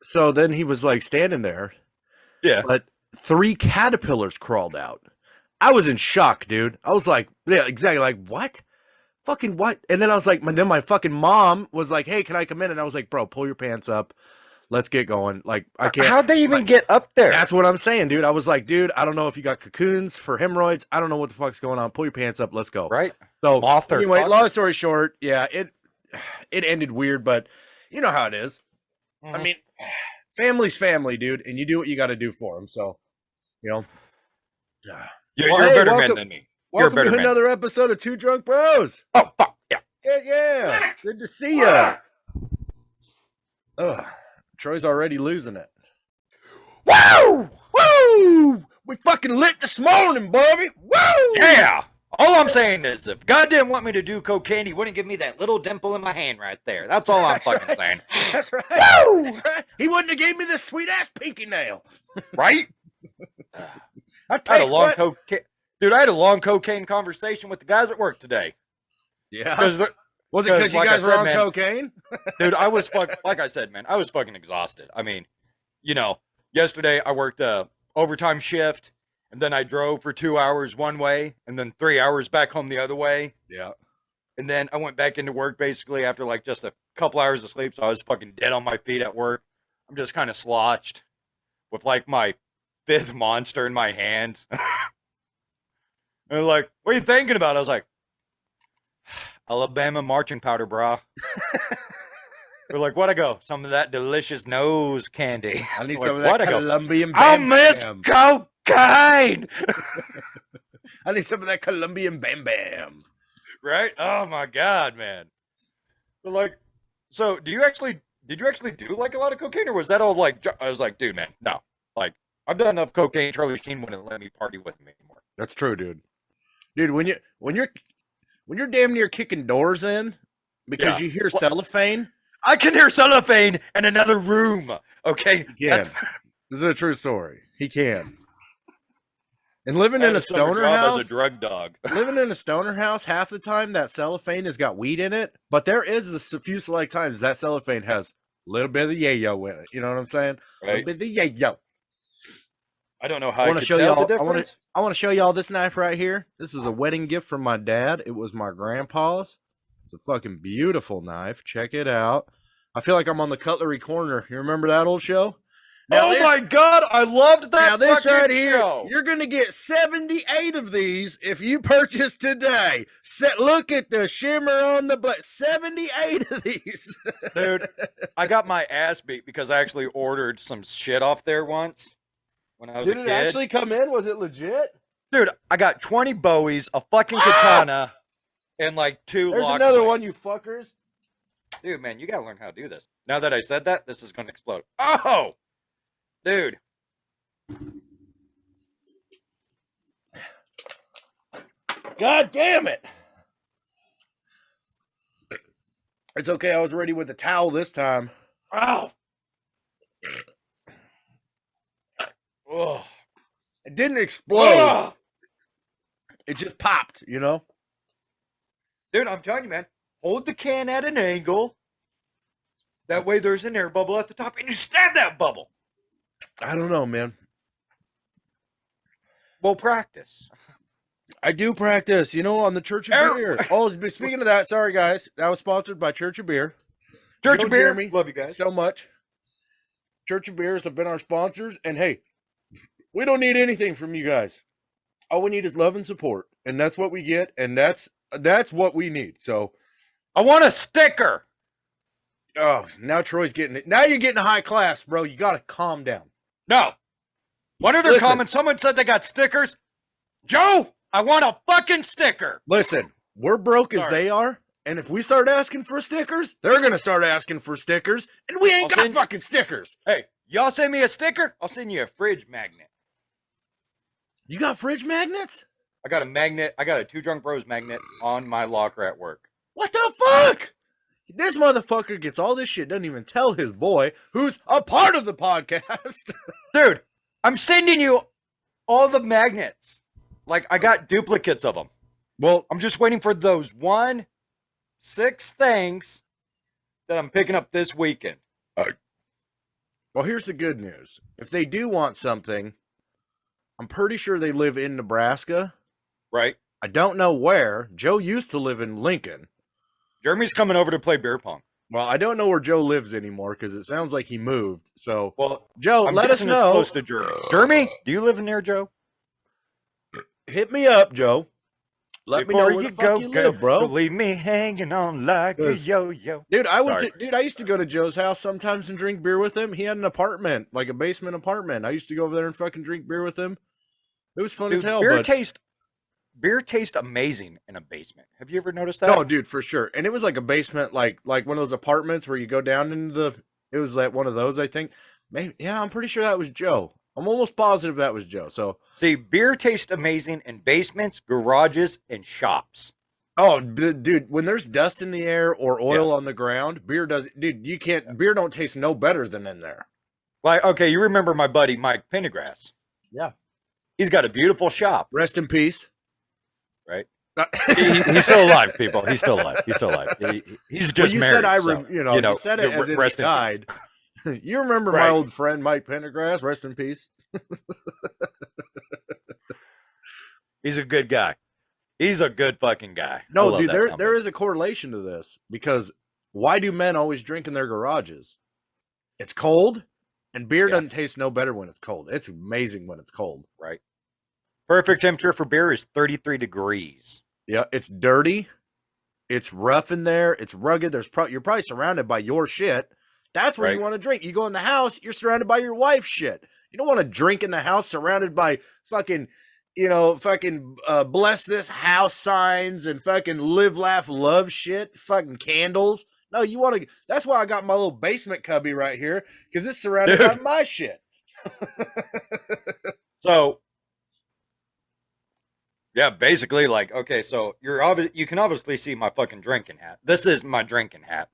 So then he was like standing there, Yeah. but 3 caterpillars crawled out. I was in shock, dude. I was like, yeah, exactly. Like, what? Fucking what? And then I was like, then my fucking mom was like, hey, can I come in? And I was like, bro, pull your pants up. Let's get going. Like, I can't. How'd they even get up there? That's what I'm saying, dude. I was like, dude, I don't know if you got cocoons for hemorrhoids. I don't know what the fuck's going on. Pull your pants up. Let's go. Right? So Moth or anyway, fuck? long story short, yeah, it ended weird, but you know how it is. Mhm. I mean, family's family, dude, and you do what you got to do for them. So, you know. You're Well, a hey, better welcome- man than me. You're a Welcome better to man. another episode of Two Drunk Bros. Oh, fuck. Yeah. Yeah. Good to see you. Ugh. Troy's already losing it. Woo! Woo! We fucking lit this morning, Bobby. Woo! Yeah. All I'm saying is, if God didn't want me to do cocaine, he wouldn't give me that little dimple in my hand right there. That's all I'm That's fucking right. saying. That's right. Woo! That's right. He wouldn't have gave me this sweet ass pinky nail. Right? I I had a long cocaine. Dude, I had a long cocaine conversation with the guys at work today. Yeah. Because Was it because you like I guys were said, on man, cocaine? dude, like I said, man, I was fucking exhausted. I mean, you know, yesterday I worked a overtime shift, and then I drove for 2 hours one way, and then 3 hours back home the other way. Yeah. And then I went back into work basically after like just a couple hours of sleep, so I was fucking dead on my feet at work. I'm just kind of slotched with like my 5th monster in my hand. And they're like, what are you thinking about? I was like, Alabama marching powder, brah. They're like, what? I go, some of that delicious nose candy. I need Like, some of that what? I go, Colombian I bam miss bam. cocaine. I need some of that Colombian bam bam. Right? Oh my god, man. But like, so did you actually do like a lot of cocaine, or was that all like? I was like, dude, man, no. Like, I've done enough cocaine. Charlie Sheen wouldn't let me party with me anymore. That's true, dude. Dude, when you're damn near kicking doors in because Yeah. you hear cellophane. I can hear cellophane in another room. Okay. He can. This is a true story. He can. And living in a stoner as house, a drug dog. living in a stoner house, half the time that cellophane has got weed in it, but there is the few select times that cellophane has a little bit of the yayo in it. You know what I'm saying? A little Right? bit of the yayo. I don't know how I I want could to show tell y'all. the difference. I want to show y'all this knife right here. This is a wedding gift from my dad. It was my grandpa's. It's a fucking beautiful knife. Check it out. I feel like I'm on the Cutlery Corner. You remember that old show? Now Oh this- my god, I loved that. Now this fucking right here, show. you're gonna get 78 of these if you purchase today. Look at the shimmer on the blade. 78 of these. Dude, I got my ass beat because I actually ordered some shit off there once when I was Did a it kid. actually come in? Was it legit? Dude, I got 20 Bowies, a fucking katana, and like 2 There's lock another blades. one, you fuckers. Dude, man, you gotta learn how to do this. Now that I said that, this is gonna explode. Oh! Dude. God damn it. It's okay. I was ready with the towel this time. Oh! Oh! It didn't explode. Oh! It just popped, you know? Dude, I'm telling you, man, hold the can at an angle. That way there's an air bubble at the top, and you stab that bubble. I don't know, man. Well, practice. I do practice, you know, on the Church of Beer. Oh, speaking of that, sorry, guys. That was sponsored by Church of Beer. Church Joe of Beer, Jeremy, love you guys. so much. Church of Beers have been our sponsors. And hey, we don't need anything from you guys. All we need is love and support. And that's what we get. And that's what we need. So, I want a sticker. oh, now Troy's getting it. Now you're getting high class, bro. You got to calm down. No. One of their Listen. comments, someone said they got stickers. Joe, I want a fucking sticker. Listen, we're broke as Sorry. they are. And if we start asking for stickers, they're going to start asking for stickers. And we ain't I'll got send- fucking stickers. Hey, y'all send me a sticker, I'll send you a fridge magnet. You got fridge magnets? I got a magnet. I got a Two Drunk Bros magnet on my locker at work. What the fuck? This motherfucker gets all this shit, doesn't even tell his boy, who's a part of the podcast. Dude, I'm sending you all the magnets. Like, I got duplicates of them. Well, I'm just waiting for those 6 things that I'm picking up this weekend. well, Well, here's the good news. If they do want something, I'm pretty sure they live in Nebraska. Right. I don't know where. Joe used to live in Lincoln. Jeremy's coming over to play beer pong. Well, I don't know where Joe lives anymore because it sounds like he moved. So, Well, Joe, I'm let us guessing it's know. close to Jeremy. Jeremy, do you live near Joe? Hit me up, Joe. Let me know Before where you the fuck you live, bro. Leave me hanging on like a yo-yo. Dude, Sorry. I used to go to Joe's house sometimes and drink beer with him. He had an apartment, like a basement apartment. I used to go over there and fucking drink beer with him. It was fun as hell. Beer tastes amazing in a basement. Have you ever noticed that? No, dude, for sure. And it was like a basement, like one of those apartments where you go down into the. It was like one of those, I think. Maybe, yeah, I'm pretty sure that was Joe. I'm almost positive that was Joe. So see, beer tastes amazing in basements, garages, and shops. oh, dude, when there's dust in the air or oil on the ground, beer does. Dude, you can't. Beer don't taste no better than in there. Like, okay, you remember my buddy Mike Pendergrass? Yeah. He's got a beautiful shop. Rest in peace. Right. He's still alive, people. He's still alive. He's still alive. He's just you married. Said you said it as if he died. You remember my old friend Mike Pendergrass? Rest in peace. He's a good guy. He's a good fucking guy. No, dude, there is a correlation to this because why do men always drink in their garages? It's cold, and beer doesn't taste no better when it's cold. It's amazing when it's cold. Right. Perfect temperature for beer is 33 degrees. Yeah, it's dirty. It's rough in there. It's rugged. You're probably surrounded by your shit. That's where you want to drink. You go in the house, you're surrounded by your wife's shit. You don't want to drink in the house surrounded by fucking, bless this house signs and fucking live, laugh, love shit, fucking candles. No, you want to. That's why I got my little basement cubby right here because it's surrounded by my shit. So, yeah, basically, like, okay, so you can obviously see my fucking drinking hat. This is my drinking hat.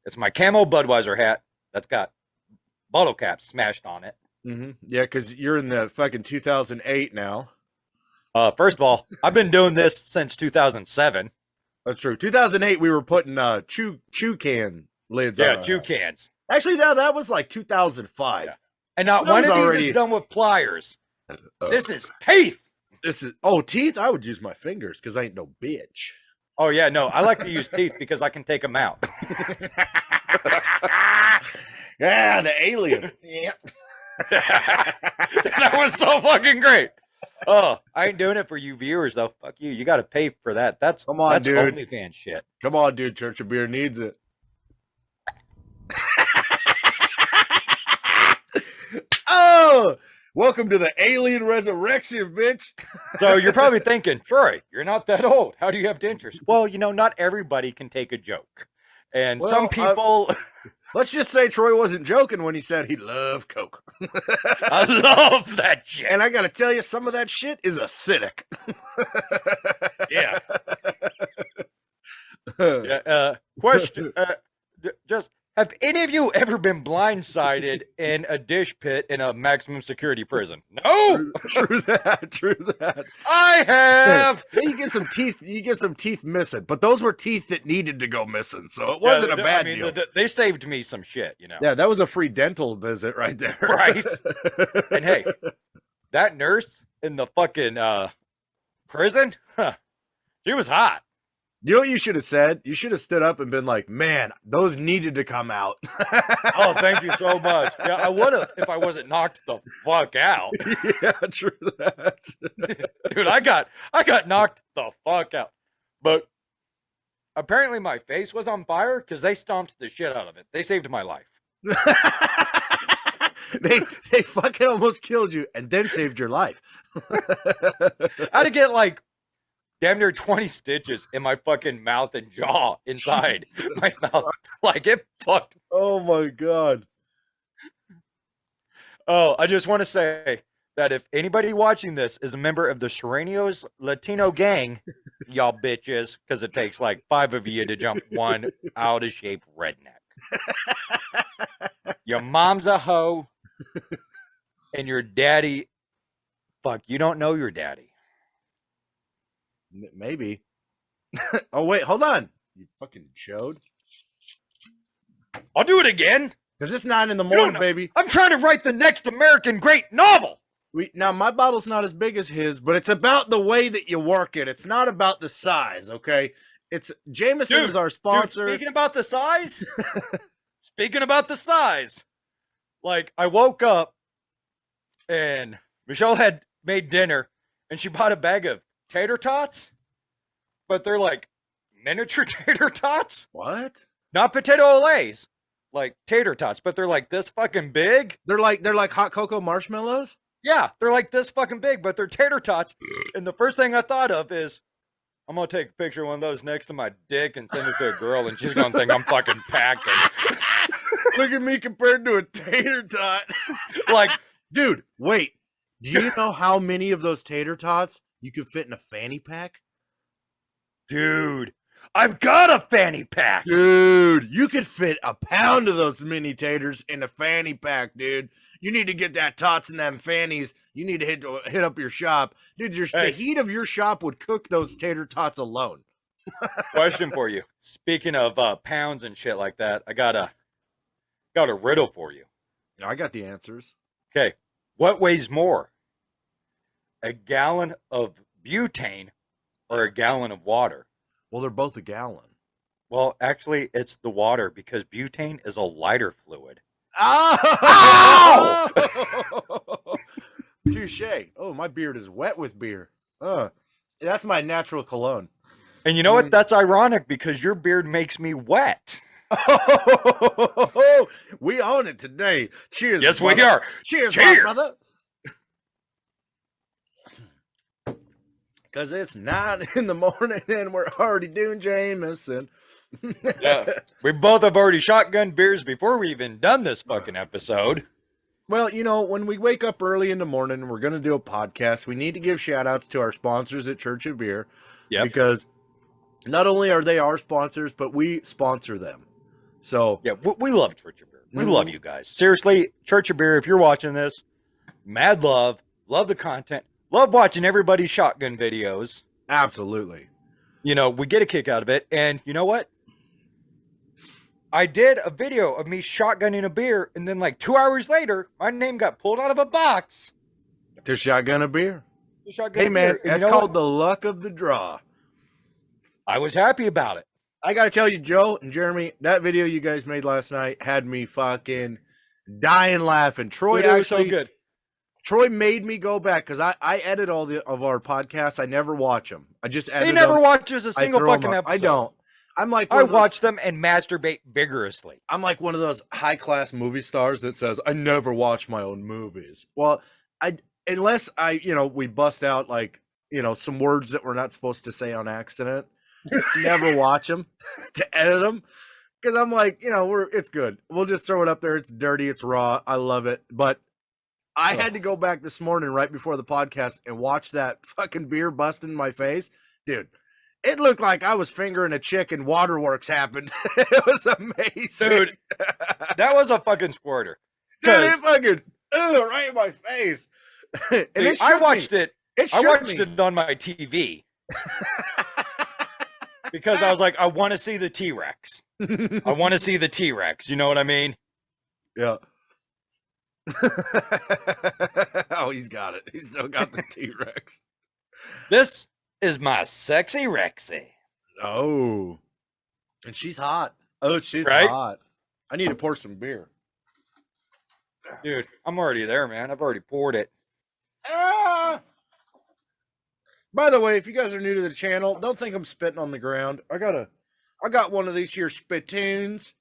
It's my camo Budweiser hat that's got bottle caps smashed on it. Mm-hmm. Yeah, because you're in the fucking 2008 now. First of all, I've been doing this since 2007. That's true. 2008, we were putting chew can lids on. Yeah, chew cans. Actually, that was like 2005. Yeah. And not one of these is done with pliers. This is teeth. Teeth? I would use my fingers because I ain't no bitch. Oh, yeah, no. I like to use teeth because I can take them out. Yeah, the alien. Yep. That was so fucking great. Oh, I ain't doing it for you viewers, though. Fuck you. You got to pay for that. That's dude. OnlyFans shit. Come on, dude. Church of Beer needs it. Oh, welcome to the alien resurrection, bitch. So you're probably thinking, Troy, you're not that old. How do you have dentures? Well, not everybody can take a joke. And some people... Let's just say Troy wasn't joking when he said he loved Coke. I love that shit. And I got to tell you, some of that shit is acidic. Yeah. Yeah. Question. Just, have any of you ever been blindsided in a dish pit in a maximum security prison? No. True that. I have. Yeah, you get some teeth missing, but those were teeth that needed to go missing, so it wasn't a bad deal. They saved me some shit, Yeah, that was a free dental visit right there. Right. And hey, that nurse in the fucking prison, she was hot. You know what you should have said? You should have stood up and been like, man, those needed to come out. Oh, thank you so much. Yeah, I would have if I wasn't knocked the fuck out. Yeah, true that. Dude, I got knocked the fuck out. But apparently my face was on fire because they stomped the shit out of it. They saved my life. They fucking almost killed you and then saved your life. I had to get like damn near 20 stitches in my fucking mouth and jaw inside my mouth. Like, it fucked. Oh, my God. Oh, I just want to say that if anybody watching this is a member of the Serenios Latino gang, y'all bitches, because it takes like 5 of you to jump one out-of-shape redneck. Your mom's a hoe, and your daddy, fuck, you don't know your daddy. Maybe. Oh, wait, hold on. You fucking chode. I'll do it again. Because it's 9 in the You don't morning, know. baby. I'm trying to write the next American great novel. Now, my bottle's not as big as his, but it's about the way that you work it. It's not about the size, okay? It's Jameson is our sponsor. Dude, speaking about the size, like, I woke up and Michelle had made dinner and she bought a bag of tater tots, but they're like miniature tater tots. What? Not potato olays, like tater tots, but they're like this fucking big. They're like hot cocoa marshmallows? Yeah, they're like this fucking big, but they're tater tots. And the first thing I thought of is, I'm gonna take a picture of one of those next to my dick and send it to a girl, and she's gonna think I'm fucking packing. Look at me compared to a tater tot. Like, dude, wait. Do you know how many of those tater tots you could fit in a fanny pack? dude, I've got a fanny pack. Dude, you could fit a pound of those mini taters in a fanny pack, dude. You need to get that tots and them fannies. You need to hit up your shop. Dude, the heat of your shop would cook those tater tots alone. Question for you. Speaking of pounds and shit like that, I got a riddle for you. I got the answers. Okay. What weighs more? A gallon of butane or a gallon of water? Well, they're both a gallon. Well, actually, it's the water because butane is a lighter fluid. Oh! Ow! Touche. Oh, my beard is wet with beer. That's my natural cologne. And you know what? That's ironic because your beard makes me wet. Oh, we own it today. Cheers. Yes, brother. we are. Cheers, Cheers. my brother. Because it's 9 in the morning and we're already doing Jameson. Yeah. We both have already shotgun beers before we even done this fucking episode. Well, you know, when we wake up early in the morning and we're going to do a podcast, we need to give shout outs to our sponsors at Church of Beer. Yeah. Because not only are they our sponsors, but we sponsor them. So, yeah, we love Church of Beer. We love you guys. Seriously, Church of Beer, if you're watching this, mad love the content, love watching everybody's shotgun videos. Absolutely. You know, we get a kick out of it. And you know what? I did a video of me shotgunning a beer, and then like 2 hours later, my name got pulled out of a box. To shotgun a beer. Shotgun Hey, a man, beer. And that's you know called the luck of the draw. I was happy about it. I got to tell you, Joe and Jeremy, that video you guys made last night had me fucking dying laughing. Troy Dude, it was actually, so good. Troy made me go back because I edit all of our podcasts. I never watch them. I just edit He never them. watches a I single throw 'em fucking up. episode. I don't. I'm like I one of those- watch them and masturbate vigorously. I'm like one of those high class movie stars that says I never watch my own movies. Well, unless we bust out like some words that we're not supposed to say on accident. Never watch them to edit them because I'm like it's good. We'll just throw it up there. It's dirty. It's raw. I love it. But I had to go back this morning right before the podcast and watch that fucking beer bust in my face, dude. It looked like I was fingering a chick and waterworks happened. It was amazing. Dude, that was a fucking squirter. Dude, it fucking right in my face. And Dude, I watched it. I watched it on my TV. Because I was like, I want to see the T-Rex. I want to see the T-Rex. You know what I mean? Yeah. Oh, he's got it. He's still got the T-Rex. This is my sexy Rexy. Oh. And she's hot. Oh, she's Right? hot. I need to pour some beer. Dude, I'm already there, man. I've already poured it. By the way, if you guys are new to the channel, don't think I'm spitting on the ground. I got one of these here spittoons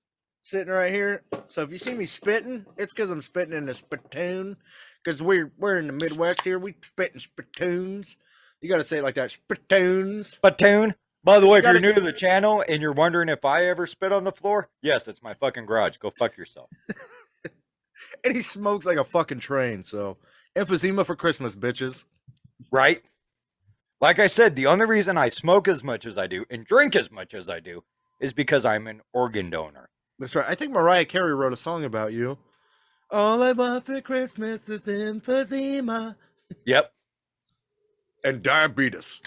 sitting right here. So if you see me spitting, it's because I'm spitting in a spittoon. Because we're in the Midwest here. We spitting spittoons. You got to say it like that. Spittoons. Spittoon. By the way, if you're gotta- new to the channel and you're wondering if I ever spit on the floor, yes, it's my fucking garage. Go fuck yourself. And he smokes like a fucking train. So emphysema for Christmas, bitches. Right? Like I said, the only reason I smoke as much as I do and drink as much as I do is because I'm an organ donor. That's right. I think Mariah Carey wrote a song about you. All I want for Christmas is emphysema. Yep. And diabetes.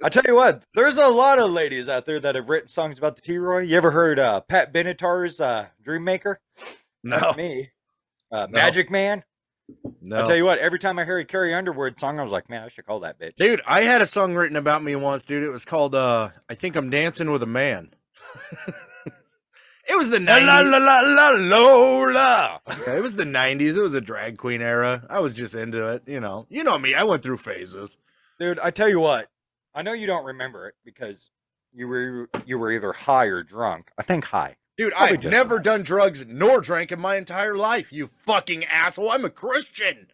I tell you what, there's a lot of ladies out there that have written songs about the T-Roy. You ever heard Pat Benatar's Dream Maker? That's No, me. no, Magic Man. I tell no. you what, every time I hear a Carrie Underwood song, I was like, man, I should call that bitch. Dude, I had a song written about me once, dude. It was called I think I'm Dancing with a Man. It was the La la 90s. la la la Lola. Yeah, it was the 90s. It was a drag queen era. I was just into it, you know. You know me. I went through phases. Dude, I tell you what, I know you don't remember it because you were either high or drunk. I think high. Dude, Probably I've just never high. done drugs nor drank in my entire life, you fucking asshole. I'm a Christian.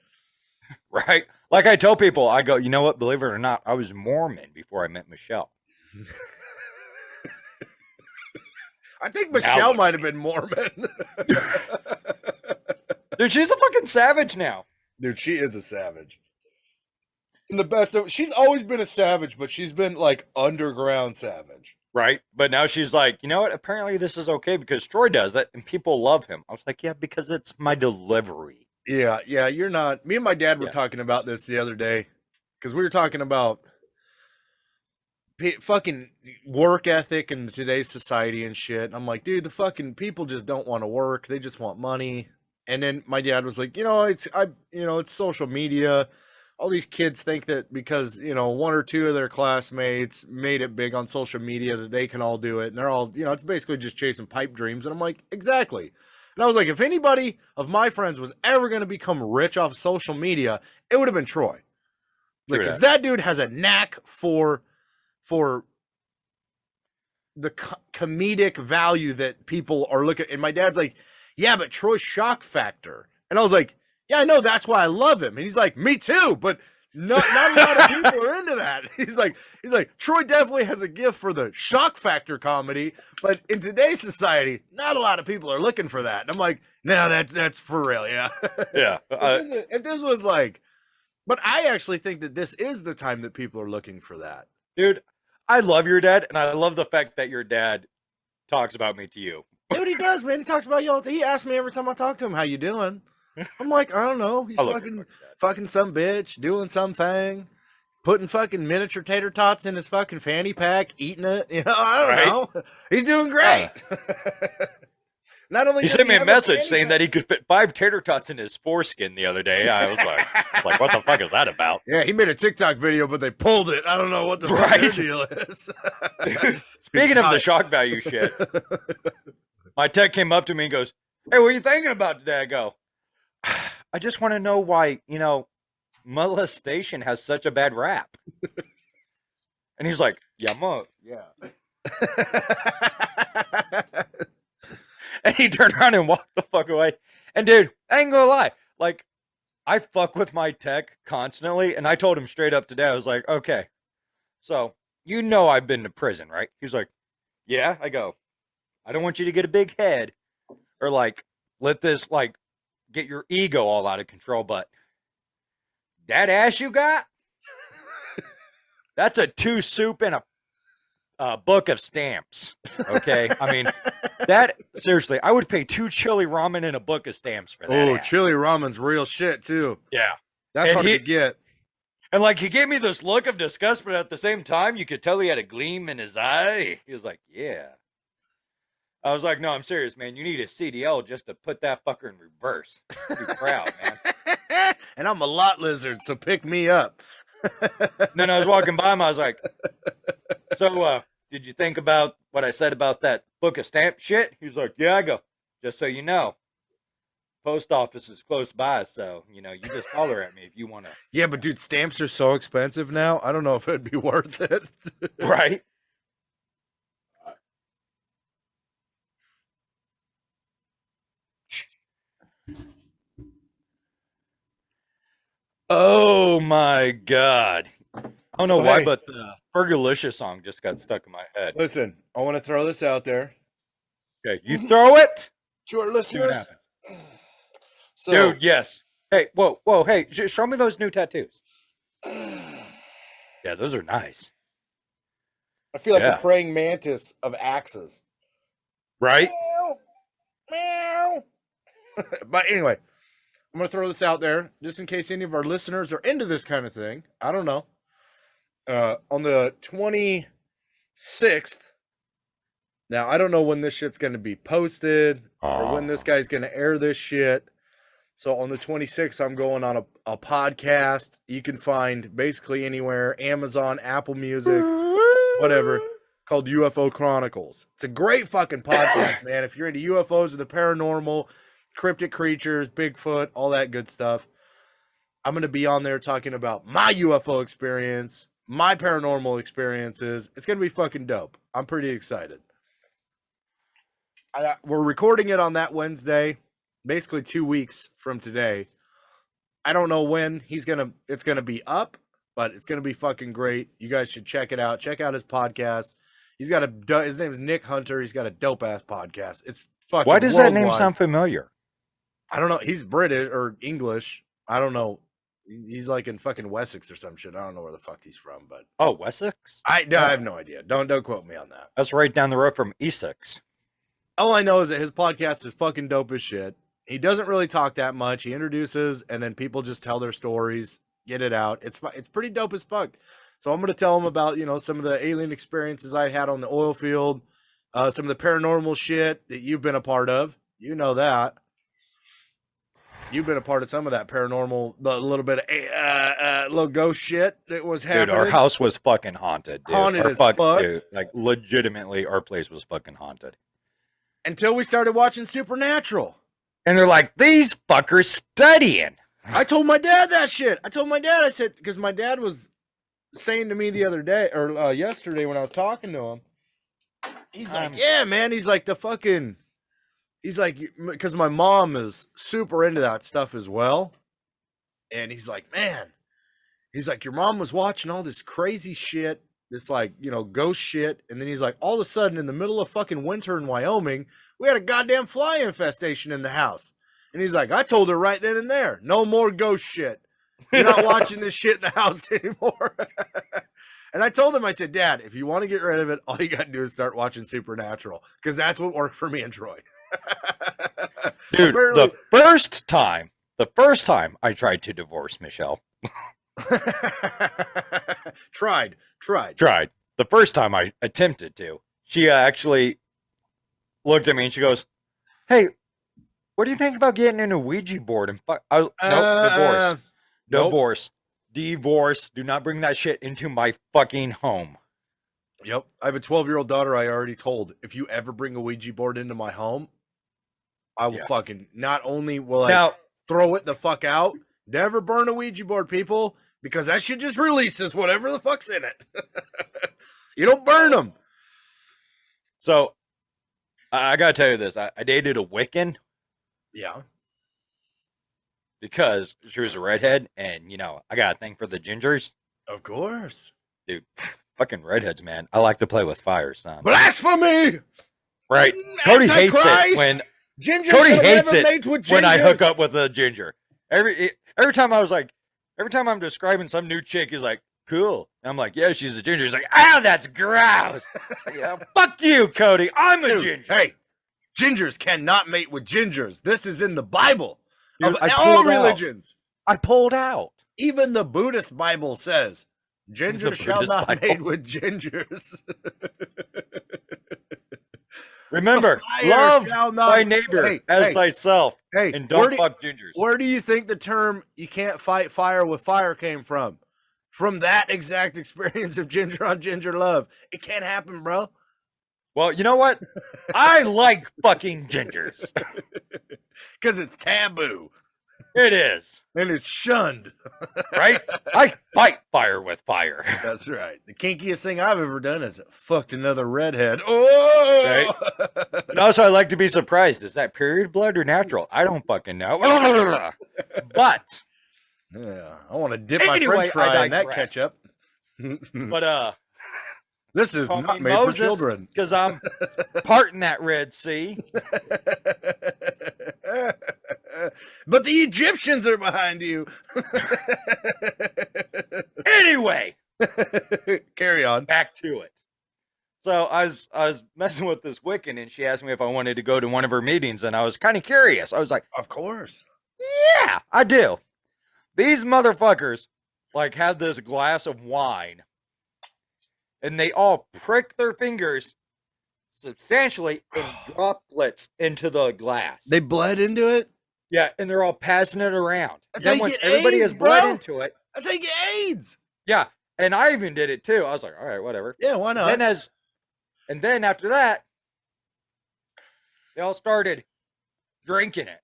Right? Like I tell people, I go, you know what? Believe it or not, I was Mormon before I met Michelle. I think Now Michelle look might at have been Mormon. Dude, she's a fucking savage now. Dude, she is a savage. And the best of she's always been a savage, but she's been like underground savage. Right? But now she's like, you know what? Apparently this is okay because Troy does it and people love him. I was like, yeah, because it's my delivery. Yeah, you're not. Me and my dad were Yeah. talking about this the other day because we were talking about fucking work ethic in today's society and shit. And I'm like, dude, the fucking people just don't want to work; they just want money. And then my dad was like, it's social media. All these kids think that because one or two of their classmates made it big on social media that they can all do it, and they're all it's basically just chasing pipe dreams. And I'm like, exactly. And I was like, if anybody of my friends was ever going to become rich off social media, it would have been Troy. Like, because that dude has a knack for the comedic value that people are looking. And my dad's like, yeah, but Troy's shock factor. And I was like, yeah, I know, that's why I love him. And he's like, me too, but not a lot of people are into that. He's like, Troy definitely has a gift for the shock factor comedy, but in today's society, not a lot of people are looking for that. And I'm like, no, that's for real, yeah. Yeah. If this was like, but I actually think that this is the time that people are looking for that. Dude, I love your dad, and I love the fact that your dad talks about me to you. Dude, he does, man. He talks about y'all. He asks me every time I talk to him, how you doing? I'm like, I don't know. He's fucking some bitch, doing something, putting fucking miniature tater tots in his fucking fanny pack, eating it. I don't know. He's doing great. Not only he sent me a message saying that he could fit 5 tater tots in his foreskin the other day. I was like, what the fuck is that about? Yeah, he made a TikTok video, but they pulled it. I don't know what the fuck their deal is. Speaking of the shock value shit, my tech came up to me and goes, hey, what are you thinking about today? I go, I just want to know why, molestation has such a bad rap. And he's like, yeah. And he turned around and walked the fuck away. And dude, I ain't gonna lie. Like, I fuck with my tech constantly. And I told him straight up today, I was like, okay, so I've been to prison, right? He's like, yeah. I go, I don't want you to get a big head or like let this like get your ego all out of control, but that ass you got, that's a 2 soup and a book of stamps. Okay. I mean, that seriously, I would pay 2 chili ramen and a book of stamps for that. Oh, ass. chili ramen's real shit too. Yeah. That's hard to get. And like he gave me this look of disgust, but at the same time, you could tell he had a gleam in his eye. He was like, yeah. I was like, no, I'm serious, man. You need a CDL just to put that fucker in reverse. Be proud, man. And I'm a lot lizard, so pick me up. And then I was walking by him. I was like, so did you think about what I said about that book of stamp shit? He was like, yeah. I go, just so you know, post office is close by, so you just holler at me if you want to. Yeah, but dude, stamps are so expensive now. I don't know if it'd be worth it. Right? Oh my god. I don't know why, but the Fergalicious song just got stuck in my head. Listen, I want to throw this out there. Okay, you throw it to our listeners. So, dude, yes. Hey, whoa, hey, show me those new tattoos. Yeah, those are nice. I feel like a praying mantis of axes. Right? Meow. But anyway, I'm going to throw this out there just in case any of our listeners are into this kind of thing. I don't know. On the 26th. Now, I don't know when this shit's going to be posted or when this guy's going to air this shit. So on the 26th, I'm going on a podcast. You can find basically anywhere, Amazon, Apple Music, whatever, called UFO Chronicles. It's a great fucking podcast, man. If you're into UFOs or the paranormal, cryptic creatures, Bigfoot, all that good stuff. I'm going to be on there talking about my UFO experience, my paranormal experiences. It's going to be fucking dope. I'm pretty excited. We're recording it on that Wednesday, basically 2 weeks from today. I don't know when it's going to be up, but it's going to be fucking great. You guys should check it out. Check out his podcast. His name is Nick Hunter. He's got a dope ass podcast. It's fucking Why does worldwide. that name sound familiar? I don't know. He's British or English. I don't know. He's like in fucking Wessex or some shit. I don't know where the fuck he's from, but Oh, Wessex? I have no idea. Don't quote me on that. That's right down the road from Essex. All I know is that his podcast is fucking dope as shit. He doesn't really talk that much. He introduces, and then people just tell their stories, get it out. It's pretty dope as fuck. So I'm going to tell him about, some of the alien experiences I had on the oil field, some of the paranormal shit that you've been a part of. You know that. You've been a part of some of that paranormal, the little bit of little ghost shit that was happening. Dude, our house was fucking haunted, dude. Haunted as fuck. Dude, like, legitimately, our place was fucking haunted. Until we started watching Supernatural. And they're like, these fuckers studying. I told my dad that shit. I said, because my dad was saying to me the other day, or yesterday when I was talking to him, he's like, yeah, man. He's like, because my mom is super into that stuff as well. And he's like, man, your mom was watching all this crazy shit, this like, ghost shit. And then he's like, all of a sudden in the middle of fucking winter in Wyoming, we had a goddamn fly infestation in the house. And he's like, I told her right then and there, no more ghost shit. You're not watching this shit in the house anymore. And I told him, I said, Dad, if you want to get rid of it, all you got to do is start watching Supernatural. Because that's what worked for me and Troy. Dude, the first time I tried to divorce Michelle. Tried. The first time I attempted to, she actually looked at me and she goes, hey, what do you think about getting in a Ouija board and fuck? Nope, divorce. Nope. Divorce. Do not bring that shit into my fucking home. Yep. I have a 12-year-old daughter. I already told, if you ever bring a Ouija board into my home, I will fucking, not only will I throw it the fuck out, never burn a Ouija board, people, because that shit just releases whatever the fuck's in it. You don't burn them. So, I gotta tell you this. I dated a Wiccan. Yeah. Because she was a redhead, and, I got a thing for the gingers. Of course. Dude, fucking redheads, man. I like to play with fire, son. Blasphemy! Right. Cody hates it when... Ginger Cody hates it when I hook up up with a ginger. Every time I'm describing some new chick, he's like, cool. And I'm like, yeah, she's a ginger. He's like, oh, that's gross. Yeah, fuck you, Cody. I'm a ginger. Hey, gingers cannot mate with gingers. This is in the Bible. Dude, of all religions. I pulled out. Even the Buddhist Bible says, gingers shall not mate with gingers. Remember, love thy neighbor as thyself, and don't fuck gingers. Where do you think the term "you can't fight fire with fire" came from? From that exact experience of ginger on ginger love. It can't happen, bro. Well, you know what? I like fucking gingers. Because it's taboo. It is. And it's shunned. Right? I fight fire with fire. That's right. The kinkiest thing I've ever done is fucked another redhead. Oh! Right? And also, I like to be surprised. Is that period blood or natural? I don't fucking know. But. Yeah, I want to dip my french fry in that ketchup. But, this is not made for children. Because I'm parting that Red Sea. But the Egyptians are behind you. Anyway. Carry on. Back to it. So I was messing with this Wiccan, and she asked me if I wanted to go to one of her meetings, and I was kind of curious. I was like, of course. Yeah, I do. These motherfuckers, like, had this glass of wine and they all prick their fingers substantially and droplets into the glass. They bled into it. Yeah, and they're all passing it around. That's Then how you once get everybody AIDS, has bled bro. into it, That's how you get AIDS. yeah, and I even did it too. I was like, all right, whatever. Yeah, why not? And then after that, they all started drinking it,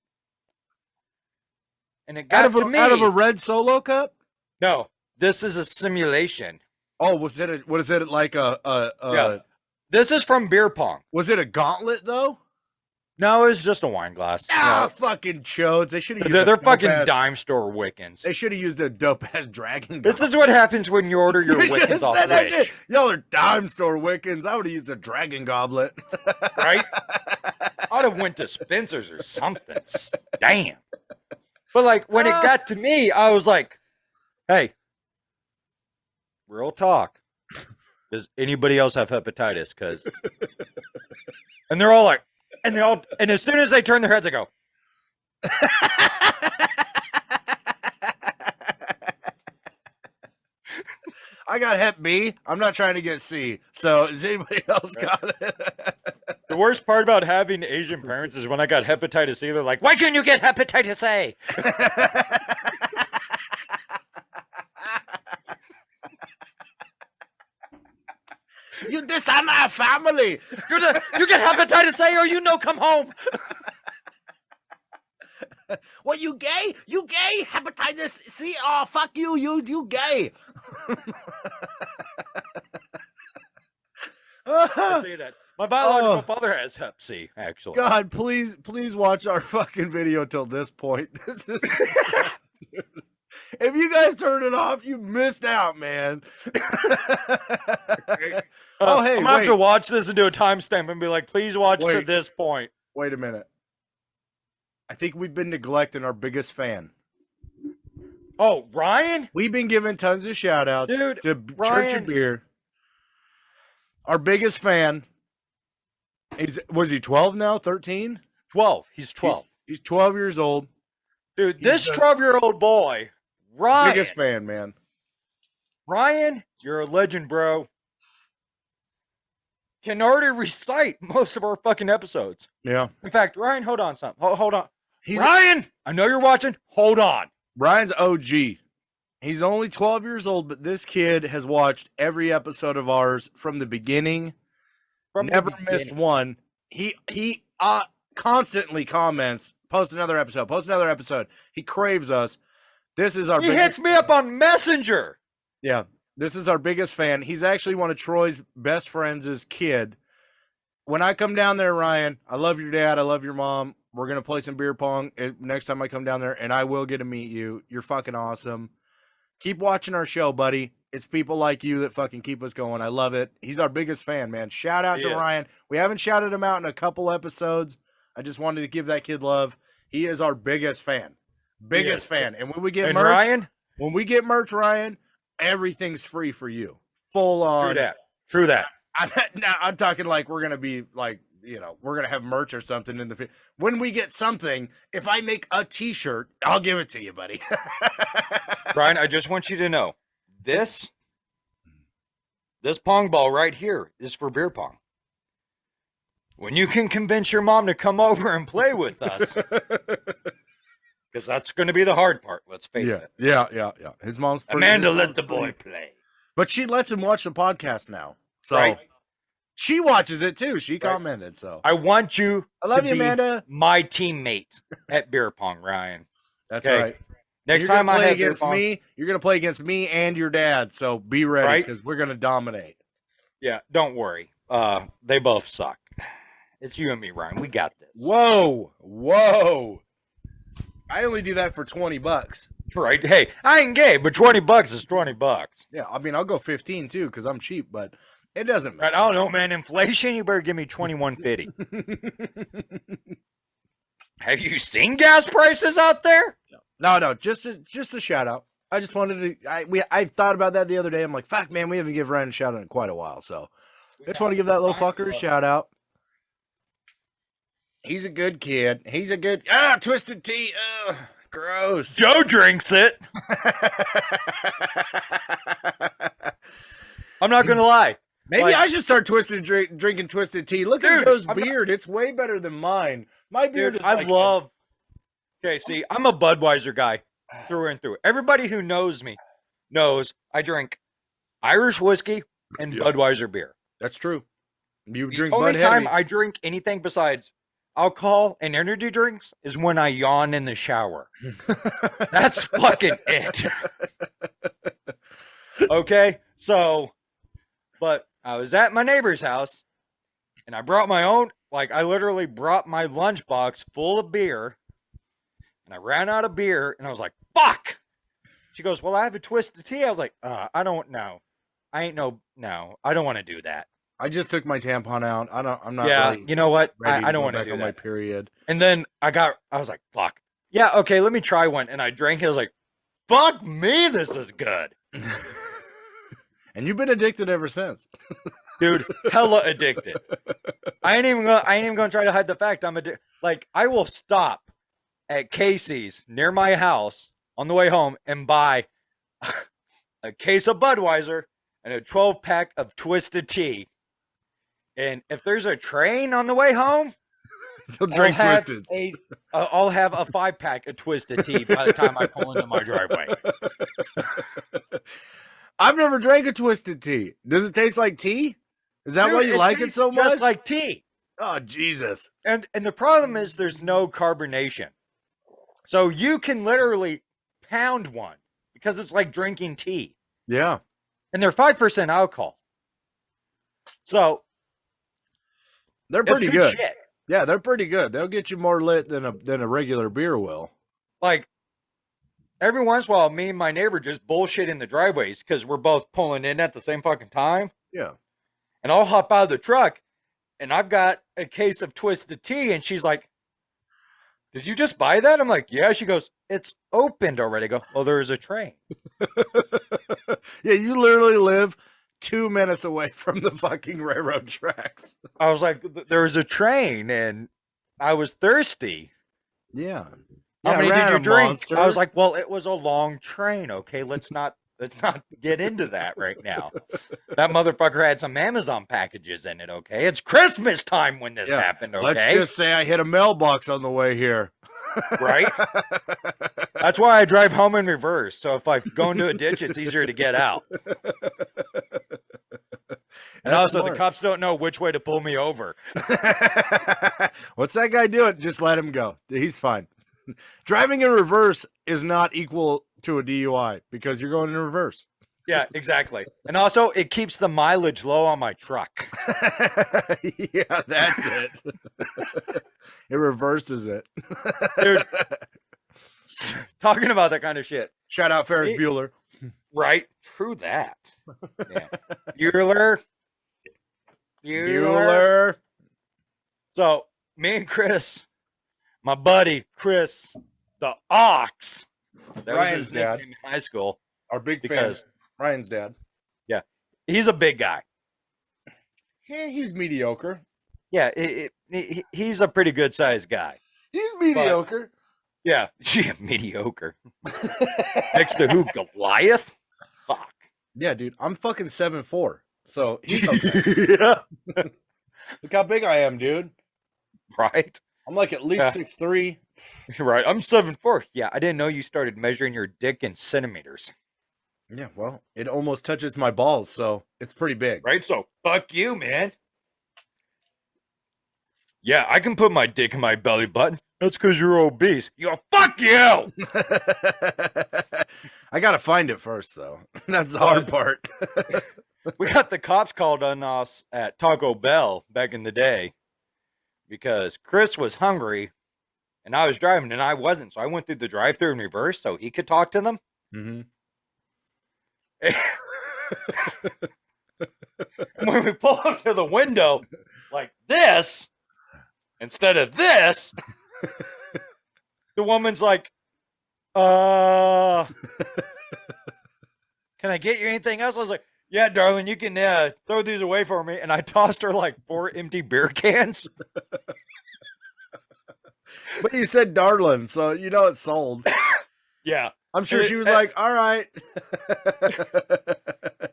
and it got to me. Out of a red Solo cup. No, this is a simulation. Oh, was it like Yeah. This is from beer pong. Was it a gauntlet though? No, it was just a wine glass. Fucking chodes. They should have. They're fucking dime store Wiccans. They should have used a dope ass dragon. This is what happens when you order your You should've Wiccans off said that Wish. shit. Y'all are dime store Wiccans. I would have used a dragon goblet. Right? I'd have went to Spencer's or something. Damn. But like when it got to me, I was like, hey, real talk. Does anybody else have hepatitis? Cause and they're all like, and as soon as they turn their heads, I go, I got Hep B. I'm not trying to get C. So, has anybody else got it? the worst part about having Asian parents is when I got hepatitis C, they're like, why can't you get hepatitis A? You dishonor our family. You get hepatitis A or you no come home. What, you gay? You gay? Hepatitis C? Oh, fuck you. You gay. I say that. My biological father has Hep C, actually. God, please watch our fucking video till this point. This is dude. If you guys turn it off, you missed out, man. Oh, hey, I'm gonna have to watch this and do a timestamp and be like, please watch to this point. Wait a minute. I think we've been neglecting our biggest fan. Oh, Ryan? We've been giving tons of shout outs Dude, to Ryan. Church of Beer. Our biggest fan. Was he 12 now? 13? 12. He's 12. He's 12 years old. Dude, this 12-year-old boy, Ryan. Biggest fan, man. Ryan, you're a legend, bro. Can already recite most of our fucking episodes. Yeah. In fact, Ryan, hold on something. Hold on. Ryan, I know you're watching. Hold on. Ryan's OG. He's only 12 years old, but this kid has watched every episode of ours from the beginning. Never missed one. He constantly comments, post another episode. He craves us. This is our He hits me up on Messenger. Yeah. This is our biggest fan. He's actually one of Troy's best friends' kid. When I come down there, Ryan, I love your dad. I love your mom. We're going to play some beer pong next time I come down there, and I will get to meet you. You're fucking awesome. Keep watching our show, buddy. It's people like you that fucking keep us going. I love it. He's our biggest fan, man. Shout out to Ryan. We haven't shouted him out in a couple episodes. I just wanted to give that kid love. He is our biggest fan. Biggest fan. And when we get merch, Ryan, everything's free for you. Full on. True that. I'm talking like we're going to be like, we're going to have merch or something in the when we get something, if I make a t-shirt, I'll give it to you, buddy. Brian, I just want you to know this pong ball right here is for beer pong. When you can convince your mom to come over and play with us, because that's going to be the hard part. Let's face it. Yeah. His mom's Amanda let the boy play, but she lets him watch the podcast now. So she watches it too. She commented. So I want you. I love to you, be Amanda. My teammate at beer pong, Ryan. That's right. Next time I play against me, you're gonna play against me and your dad. So be ready because we're gonna dominate. Yeah, don't worry. They both suck. It's you and me, Ryan. We got this. Whoa. I only do that for $20. Right. Hey, I ain't gay, but $20 is $20. Yeah, I mean I'll go 15 too because I'm cheap, but it doesn't matter. I don't know, man. Inflation, you better give me $21.50. Have you seen gas prices out there? No, just a shout out. I just wanted to. I thought about that the other day. I'm like, fuck, man, we haven't given Ryan a shout out in quite a while, so I just want to give that little fucker a shout out. He's a good kid. He's a good Twisted Tea. Gross. Joe drinks it. I'm not gonna lie. Maybe Like, I should start drinking twisted tea. Look at Dude, Joe's I'm not- beard. It's way better than mine. My beard dude, is I like love. Okay, see, I'm a Budweiser guy through and through. Everybody who knows me knows I drink Irish whiskey and Yep. Budweiser beer. That's true. You The drink only Bud time Heavy. I drink anything besides alcohol and energy drinks is when I yawn in the shower. That's fucking it. Okay, so, but I was at my neighbor's house and I brought my own, like, I literally brought my lunchbox full of beer and I ran out of beer and I was like, fuck. She goes, well, I have a twisted tea. I was like, I don't know. I don't want to do that. I just took my tampon out. I'm not Yeah, really you know what? ready I don't go want to back do on that. my period. And then I was like, fuck. Yeah, okay, let me try one. And I drank it. I was like, fuck me, this is good. And you've been addicted ever since. Dude, hella addicted. I ain't even gonna try to hide the fact I'm addicted. Like, I will stop at Casey's near my house on the way home and buy a case of Budweiser and a 12-pack of Twisted Tea. And if there's a train on the way home, You'll drink Twisteds. I'll have a 5-pack of Twisted Tea by the time I pull into my driveway. I've never drank a twisted tea. Does it taste like tea? Is that Dude, why you like it tastes so much? Just like tea. Oh, Jesus. And the problem is there's no carbonation. So you can literally pound one because it's like drinking tea. Yeah. And they're 5% alcohol. So They're it's pretty good. shit. Yeah, they're pretty good. They'll get you more lit than a regular beer will. Like, every once in a while, me and my neighbor just bullshit in the driveways because we're both pulling in at the same fucking time. Yeah. And I'll hop out of the truck and I've got a case of Twisted Tea. And she's like, did you just buy that? I'm like, yeah. She goes, it's opened already. I go, well, there's a train. Yeah, you literally live 2 minutes away from the fucking railroad tracks. I was like, there was a train and I was thirsty. Yeah. How many ran did you a drink? Monster. I was like, well, it was a long train. Okay, let's not get into that right now. That motherfucker had some Amazon packages in it. Okay, it's Christmas time when this happened. Okay, Let's just say I hit a mailbox on the way here. right. That's why I drive home in reverse. So if I go into a ditch, it's easier to get out. And That's also, smart. the cops don't know which way to pull me over. What's that guy doing? Just let him go. He's fine. Driving in reverse is not equal to a DUI because you're going in reverse. Yeah, exactly. And also, it keeps the mileage low on my truck. Yeah, that's it. It reverses it. Dude, talking about that kind of shit. Shout out Ferris Bueller. Right? True that. Yeah. Bueller. So, me and Chris, my buddy Chris, the Ox, that was Ryan's his dad. nickname in high school. Our big Because- fan. Ryan's dad. He's a big guy. Yeah, he's mediocre. Yeah, he's a pretty good sized guy. He's mediocre. Yeah, mediocre. Next to who? Goliath? Fuck. Yeah, dude. I'm fucking 7'4". So he's okay. Yeah. Look how big I am, dude. Right? I'm like at least 6'3". Right. I'm 7'4". Yeah, I didn't know you started measuring your dick in centimeters. Yeah, well, it almost touches my balls, so it's pretty big. Right? So fuck you, man. Yeah, I can put my dick in my belly button. That's because you're obese. Yo, fuck you! I gotta find it first, though. That's the hard part. We got the cops called on us at Taco Bell back in the day because Chris was hungry and I was driving and I wasn't. So I went through the drive-thru in reverse so he could talk to them. Mm-hmm. When we pull up to the window like this, instead of this, the woman's like, can I get you anything else? I was like, yeah, darling, you can throw these away for me. And I tossed her like 4 empty beer cans. But you said darling, so you know it's sold. Yeah. I'm sure she was like, all right.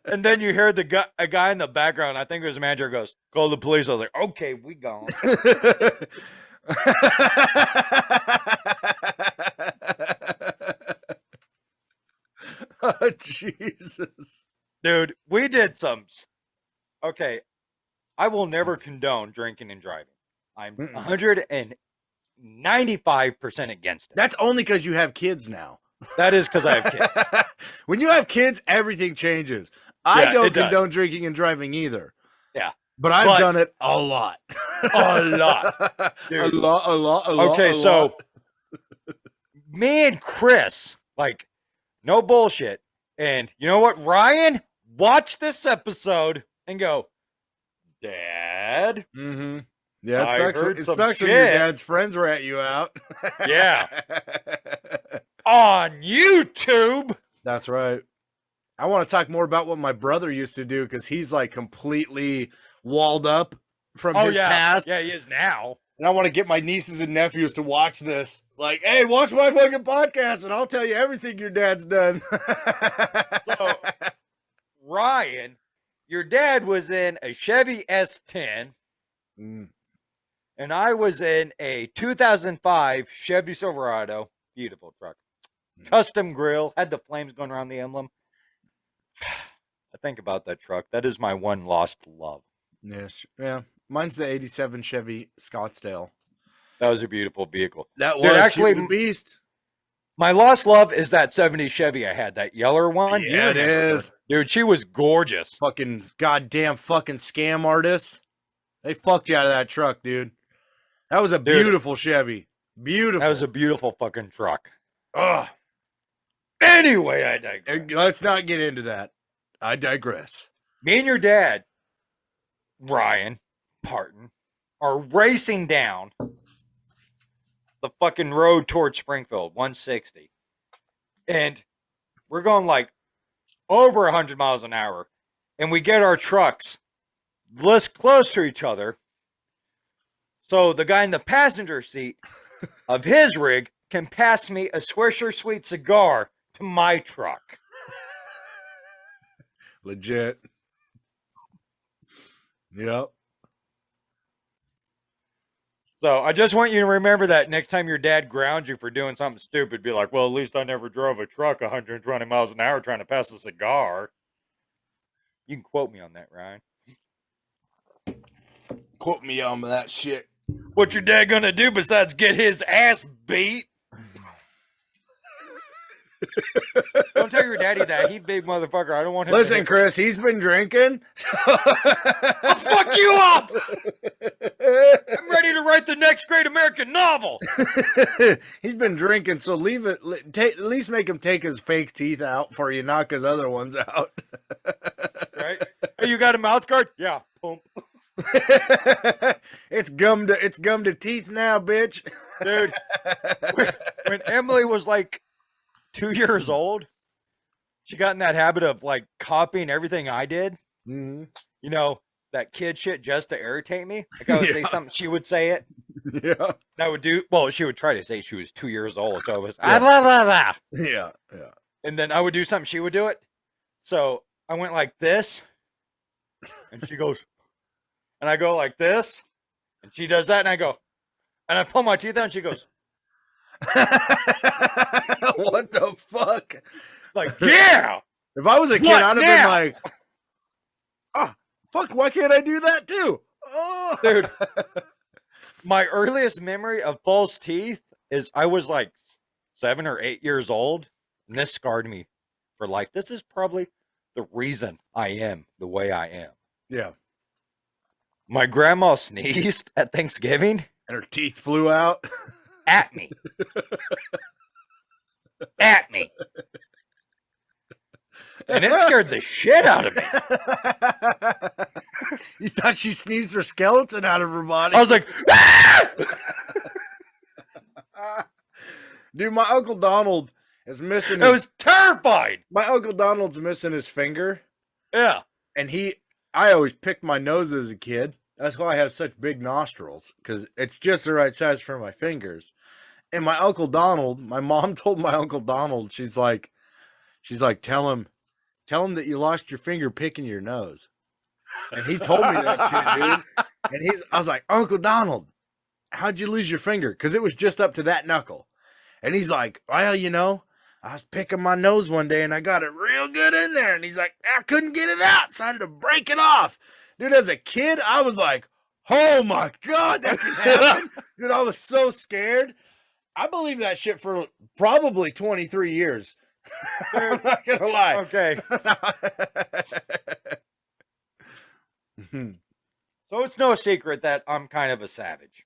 And then you hear a guy in the background, I think it was a manager, goes, call the police. I was like, okay, we gone. Oh, Jesus. Dude, we did some. Okay, I will never condone drinking and driving. I'm 195% against it. That's only because you have kids now. That is because I have kids. When you have kids, everything changes. I don't condone drinking and driving either. Yeah. But I've done it a lot. A lot. Dude. A lot. Okay, so me and Chris, like, no bullshit. And you know what, Ryan? Watch this episode and go, Dad? Mm-hmm. Yeah, it sucks when your dad's friends rat you out. Yeah. On YouTube. That's right. I want to talk more about what my brother used to do because he's like completely walled up from his past. Yeah, he is now. And I want to get my nieces and nephews to watch this. Like, hey, watch my fucking podcast and I'll tell you everything your dad's done. So, Ryan, your dad was in a Chevy S10. And I was in a 2005 Chevy Silverado. Beautiful truck. Custom grill. Had the flames going around the emblem. I think about that truck. That is my one lost love. Yes. Yeah. Mine's the 87 Chevy Scottsdale. That was a beautiful vehicle. That was actually a beast. My lost love is that 70 Chevy I had. That yellow one. Yeah, it is. Dude, she was gorgeous. Fucking goddamn fucking scam artists. They fucked you out of that truck, dude. That was a beautiful Chevy. Beautiful. That was a beautiful fucking truck. Ugh. Anyway, I digress. Let's not get into that. I digress. Me and your dad, Ryan Parton, are racing down the fucking road towards Springfield, 160. And we're going like over 100 miles an hour. And we get our trucks less close to each other. So the guy in the passenger seat of his rig can pass me a Swisher Sweet cigar to my truck. Legit. Yep. So I just want you to remember that next time your dad grounds you for doing something stupid, be like, well, at least I never drove a truck 120 miles an hour trying to pass a cigar. You can quote me on that, Ryan. Quote me on that shit. What your dad gonna do besides get his ass beat? Don't tell your daddy that. He big motherfucker. I don't want him. Listen, Chris, he's been drinking. I'll fuck you up. I'm ready to write the next great American novel. He's been drinking, so leave it. At least make him take his fake teeth out for you, knock his other ones out. Right? Hey, you got a mouth guard? Yeah. Boom. It's gum to teeth now, bitch. Dude, when Emily was like 2 years old, she got in that habit of like copying everything I did. Mm-hmm. You know, that kid shit just to irritate me. Like I would say something, she would say it. Yeah. And I would do, well, she would try to say she was 2 years old. So it was, Yeah. And then I would do something, she would do it. So I went like this, and she goes, and I go like this, and she does that, and I go, and I pull my teeth out, and she goes, what the fuck? Like, yeah. If I was a kid, I'd have been like, oh, fuck, why can't I do that too? Oh. Dude, my earliest memory of false teeth is I was like 7 or 8 years old, and this scarred me for life. This is probably the reason I am the way I am. Yeah. My grandma sneezed at Thanksgiving. And her teeth flew out. At me. At me. And it scared the shit out of me. You thought she sneezed her skeleton out of her body? I was like, ah! Dude, my Uncle Donald is missing I was terrified. My Uncle Donald's missing his finger. Yeah. And I always picked my nose as a kid. That's why I have such big nostrils, because it's just the right size for my fingers. And my Uncle Donald, my mom told my Uncle Donald, she's like, tell him that you lost your finger picking your nose. And he told me that shit, dude. And I was like, Uncle Donald, how'd you lose your finger? Because it was just up to that knuckle. And he's like, well, you know, I was picking my nose one day and I got it real good in there. And he's like, I couldn't get it out, so I had to break it off. Dude, as a kid, I was like, oh my God, that can happen. Dude, I was so scared. I believed that shit for probably 23 years. I'm not going to lie. Okay. So it's no secret that I'm kind of a savage.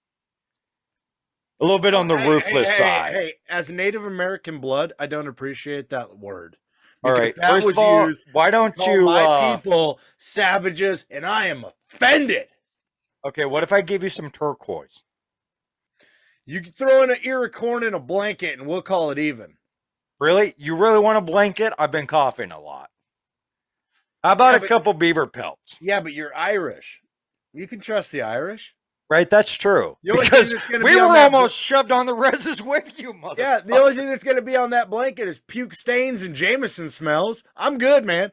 A little bit on the ruthless side. Hey, as Native American blood, I don't appreciate that word. All right. That First was of all, used why don't to call you... my people savages, and I am offended. Okay, what if I give you some turquoise? You can throw in an ear of corn in a blanket, and we'll call it even. Really? You really want a blanket? I've been coughing a lot. How about a couple beaver pelts? Yeah, but you're Irish. You can trust the Irish. Right, that's true. The only Because thing that's gonna we be on were that almost shoved on the reses with you, motherfucker. Yeah, the only thing that's going to be on that blanket is puke stains and Jameson smells. I'm good, man.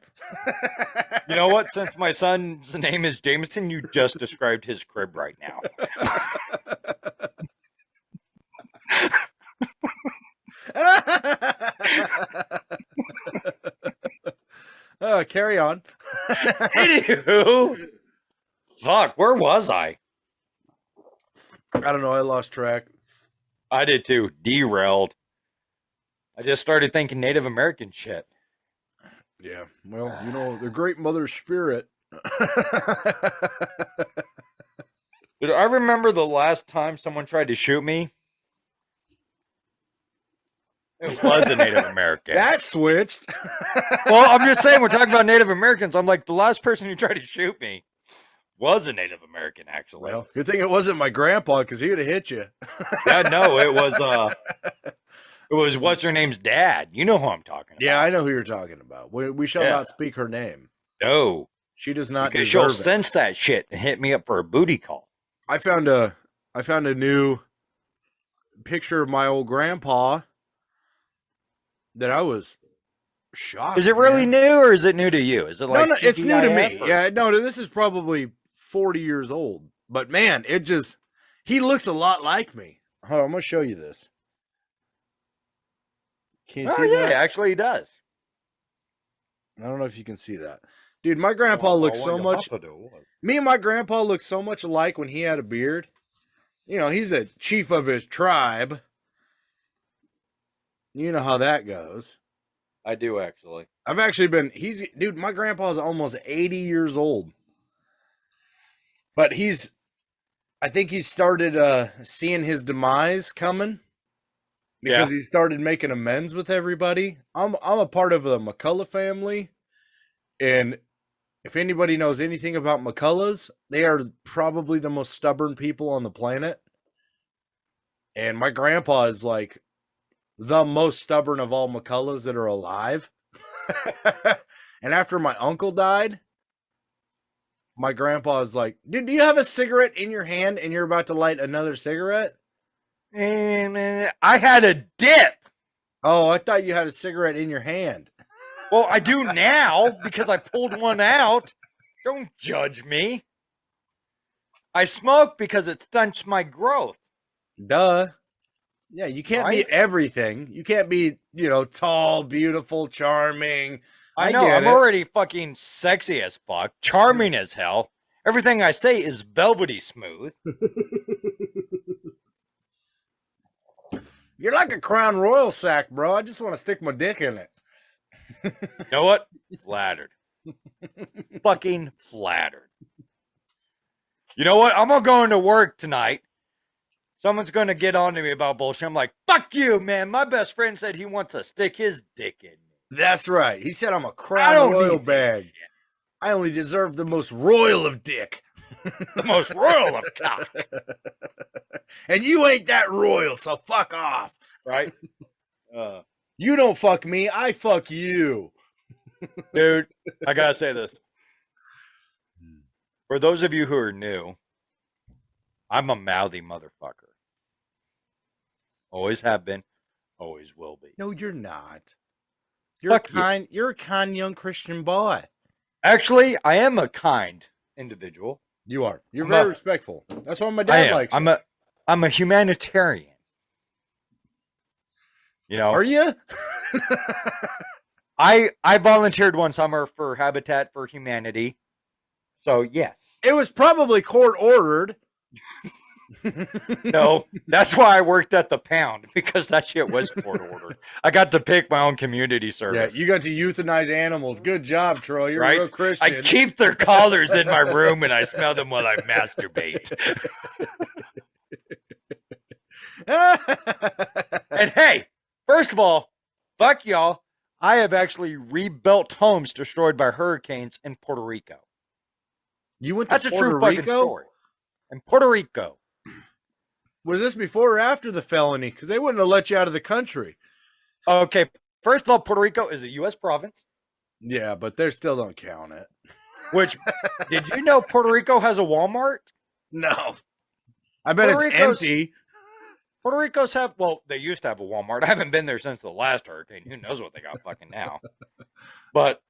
You know what? Since my son's name is Jameson, you just described his crib right now. Carry on. Anywho, fuck, where was I? I don't know. I lost track. I did too. Derailed. I just started thinking Native American shit. Yeah. Well, you know, the great mother spirit. Dude, I remember the last time someone tried to shoot me. It was a Native American. That switched. Well, I'm just saying, we're talking about Native Americans. I'm like, the last person who tried to shoot me was a Native American, actually. Well, good thing it wasn't my grandpa, because he would have hit you. Yeah, no, it was what's her name's dad. You know who I'm talking about. Yeah, I know who you're talking about. We shall not speak her name. No. She does not because deserve she'll it. sense that shit and hit me up for a booty call. I found a new picture of my old grandpa that I was shocked. Is it really new, or is it new to you? Is it like no, it's new to me. Or? Yeah, no, this is probably 40 years old. But man, he looks a lot like me. Hold on, I'm gonna show you this. Can you see that? Yeah, actually he does. I don't know if you can see that. Dude, my grandpa looks so much. Me and my grandpa look so much alike when he had a beard. You know, he's a chief of his tribe. You know how that goes. I do, actually. I've actually been, dude, my grandpa's almost 80 years old. But I think he started seeing his demise coming. Because he started making amends with everybody. I'm a part of the McCullough family. And if anybody knows anything about McCulloughs, they are probably the most stubborn people on the planet. And my grandpa is like the most stubborn of all McCulloughs that are alive. And after my uncle died, my grandpa is like, dude, do you have a cigarette in your hand and you're about to light another cigarette? And I had a dip. Oh, I thought you had a cigarette in your hand. Well, I do now because I pulled one out. Don't judge me. I smoke because it stunts my growth. Duh. Yeah, you can't be everything. You can't be, tall, beautiful, charming. I know. I'm already fucking sexy as fuck, charming as hell. Everything I say is velvety smooth. You're like a Crown Royal sack, bro. I just want to stick my dick in it. You know what? Flattered. Fucking flattered. You know what? I'm gonna go into work tonight. Someone's gonna get on to me about bullshit. I'm like, fuck you, man. My best friend said he wants to stick his dick in me. That's right. He said I'm a Crown Royal bag. I only deserve the most royal of dick. The most royal of cock. And you ain't that royal, so fuck off. Right? You don't fuck me, I fuck you. Dude, I gotta say this. For those of you who are new, I'm a mouthy motherfucker. Always have been. Always will be. No, you're not. Fuck you. You're a kind young Christian boy. Actually, I am a kind individual. You are. You're I'm very a- respectful. That's why my I dad am. likes I'm you. I'm a humanitarian. You know, Are you? I volunteered one summer for Habitat for Humanity. So yes. It was probably court ordered. No, that's why I worked at the Pound, because that shit was court ordered. I got to pick my own community Yeah, service. you got to euthanize animals. Good job, Troy. You're Right? a real Christian. I keep their collars in my room and I smell them while I masturbate. And hey, first of all, fuck y'all. I have actually rebuilt homes destroyed by hurricanes in Puerto Rico. You went to That's a Puerto true Rico? fucking story. In Puerto Rico. Was this before or after the felony? Because they wouldn't have let you out of the country. Okay, first of all, Puerto Rico is a U.S. province. Yeah, but they still don't count it. Which, did you know Puerto Rico has a Walmart? No. I bet Puerto it's Rico's- empty. Puerto Rico's have, well, they used to have a Walmart. I haven't been there since the last hurricane. Who knows what they got fucking now. But,